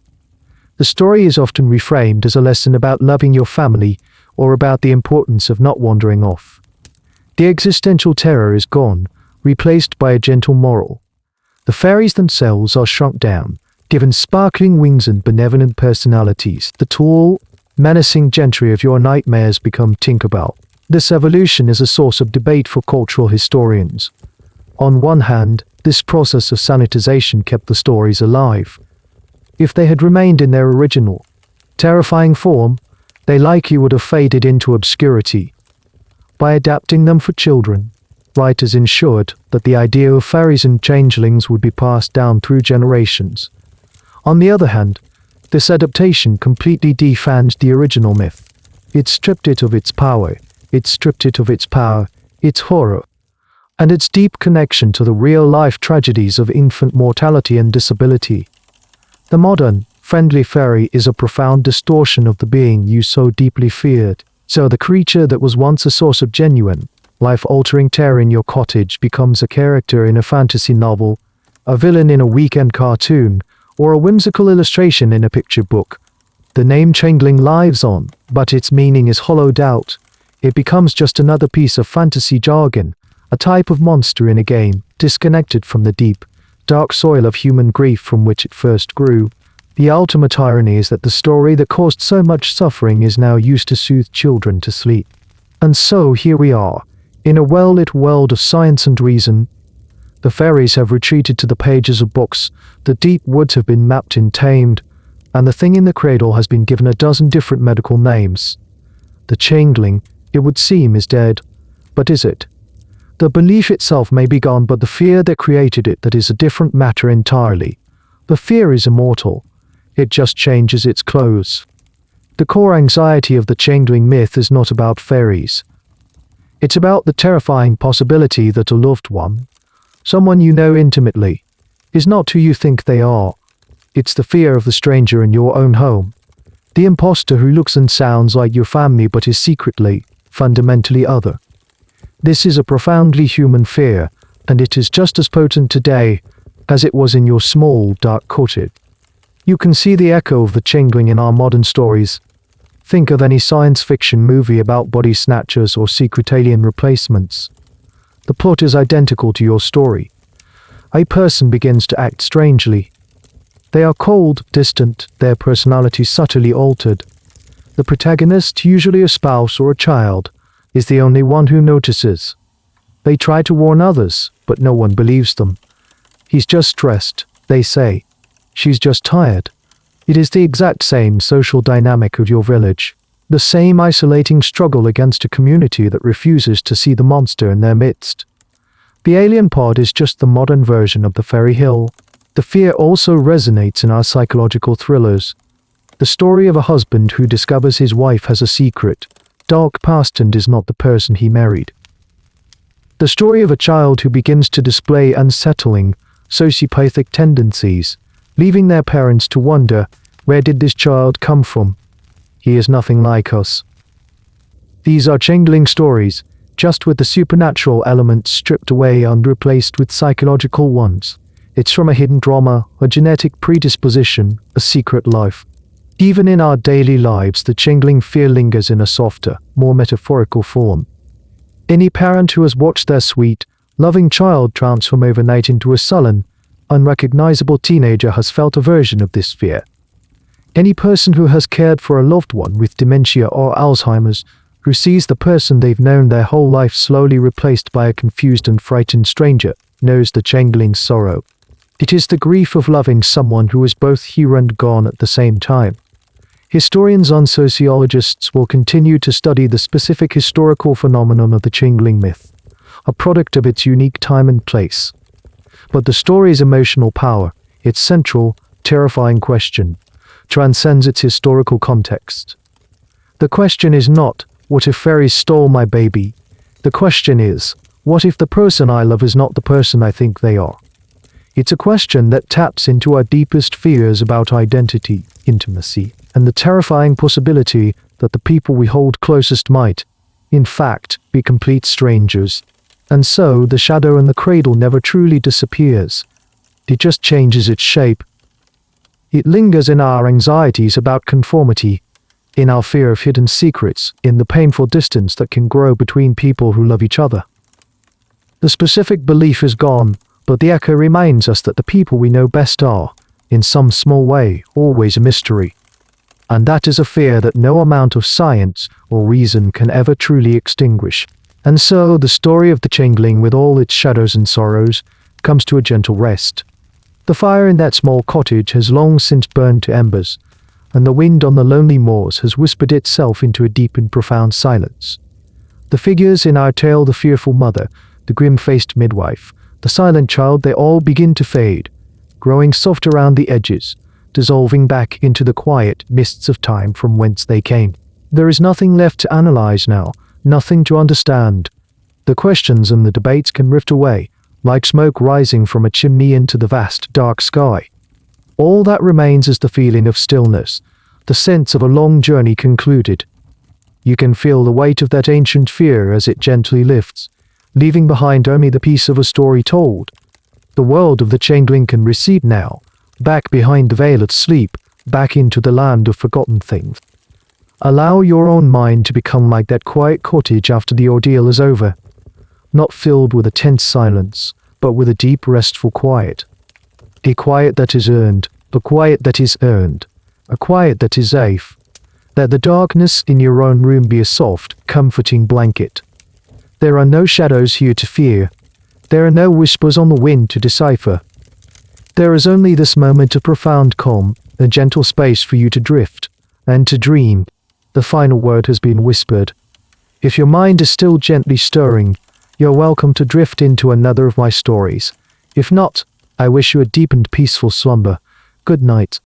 The story is often reframed as a lesson about loving your family, or about the importance of not wandering off. The existential terror is gone, replaced by a gentle moral. The fairies themselves are shrunk down, given sparkling wings and benevolent personalities. The tall, menacing gentry of your nightmares become Tinkerbell. This evolution is a source of debate for cultural historians. On one hand, this process of sanitization kept the stories alive. If they had remained in their original, terrifying form, they likely would have faded into obscurity. By adapting them for children, writers ensured that the idea of fairies and changelings would be passed down through generations. On the other hand, this adaptation completely defanged the original myth. It stripped it of its power, its horror, and its deep connection to the real-life tragedies of infant mortality and disability. The modern, friendly fairy is a profound distortion of the being you so deeply feared. So the creature that was once a source of genuine, life-altering terror in your cottage becomes a character in a fantasy novel, a villain in a weekend cartoon, or a whimsical illustration in a picture book. The name Changeling lives on, but its meaning is hollowed out. It becomes just another piece of fantasy jargon, a type of monster in a game, disconnected from the deep, dark soil of human grief from which it first grew. The ultimate irony is that the story that caused so much suffering is now used to soothe children to sleep. And so here we are, in a well-lit world of science and reason. The fairies have retreated to the pages of books, the deep woods have been mapped and tamed, and the thing in the cradle has been given a dozen different medical names. The changeling, it would seem, is dead. But is it? The belief itself may be gone, but the fear that created it, that is a different matter entirely. The fear is immortal. It just changes its clothes. The core anxiety of the changeling myth is not about fairies. It's about the terrifying possibility that a loved one, someone you know intimately, is not who you think they are. It's the fear of the stranger in your own home. The imposter who looks and sounds like your family but is secretly, fundamentally other. This is a profoundly human fear, and it is just as potent today as it was in your small, dark cottage. You can see the echo of the changeling in our modern stories. Think of any science fiction movie about body snatchers or secret alien replacements. The plot is identical to your story. A person begins to act strangely. They are cold, distant, their personality subtly altered. The protagonist, usually a spouse or a child, is the only one who notices. They try to warn others, but no one believes them. He's just stressed, they say. She's just tired. It is the exact same social dynamic of your village. The same isolating struggle against a community that refuses to see the monster in their midst. The alien pod is just the modern version of the fairy hill. The fear also resonates in our psychological thrillers. The story of a husband who discovers his wife has a secret, dark past and is not the person he married. The story of a child who begins to display unsettling, sociopathic tendencies, leaving their parents to wonder, where did this child come from? He is nothing like us. These are changeling stories, just with the supernatural elements stripped away and replaced with psychological ones. It's from a hidden trauma, a genetic predisposition, a secret life. Even in our daily lives, the changeling fear lingers in a softer, more metaphorical form. Any parent who has watched their sweet, loving child transform overnight into a sullen, unrecognizable teenager has felt a version of this fear. Any person who has cared for a loved one with dementia or Alzheimer's, who sees the person they've known their whole life slowly replaced by a confused and frightened stranger, knows the changeling's sorrow. It is the grief of loving someone who is both here and gone at the same time. Historians and sociologists will continue to study the specific historical phenomenon of the changeling myth, a product of its unique time and place. But the story's emotional power, its central, terrifying question, transcends its historical context. The question is not, what if fairies stole my baby? The question is, what if the person I love is not the person I think they are? It's a question that taps into our deepest fears about identity, intimacy, and the terrifying possibility that the people we hold closest might, in fact, be complete strangers. And so, the shadow in the cradle never truly disappears. It just changes its shape. It lingers in our anxieties about conformity, in our fear of hidden secrets, in the painful distance that can grow between people who love each other. The specific belief is gone, but the echo reminds us that the people we know best are, in some small way, always a mystery. And that is a fear that no amount of science or reason can ever truly extinguish. And so, the story of the changeling, with all its shadows and sorrows, comes to a gentle rest. The fire in that small cottage has long since burned to embers, and the wind on the lonely moors has whispered itself into a deep and profound silence. The figures in our tale, the fearful mother, the grim-faced midwife, the silent child, they all begin to fade, growing soft around the edges, dissolving back into the quiet mists of time from whence they came. There is nothing left to analyze now, nothing to understand. The questions and the debates can drift away, like smoke rising from a chimney into the vast, dark sky. All that remains is the feeling of stillness, the sense of a long journey concluded. You can feel the weight of that ancient fear as it gently lifts, leaving behind only the piece of a story told. The world of the Changeling can recede now, back behind the veil of sleep, back into the land of forgotten things. Allow your own mind to become like that quiet cottage after the ordeal is over, not filled with a tense silence, but with a deep, restful quiet. A quiet that is earned, a quiet that is earned, a quiet that is safe. Let the darkness in your own room be a soft, comforting blanket. There are no shadows here to fear. There are no whispers on the wind to decipher. There is only this moment of profound calm, a gentle space for you to drift and to dream. The final word has been whispered. If your mind is still gently stirring, you're welcome to drift into another of my stories. If not, I wish you a deep and peaceful slumber. Good night.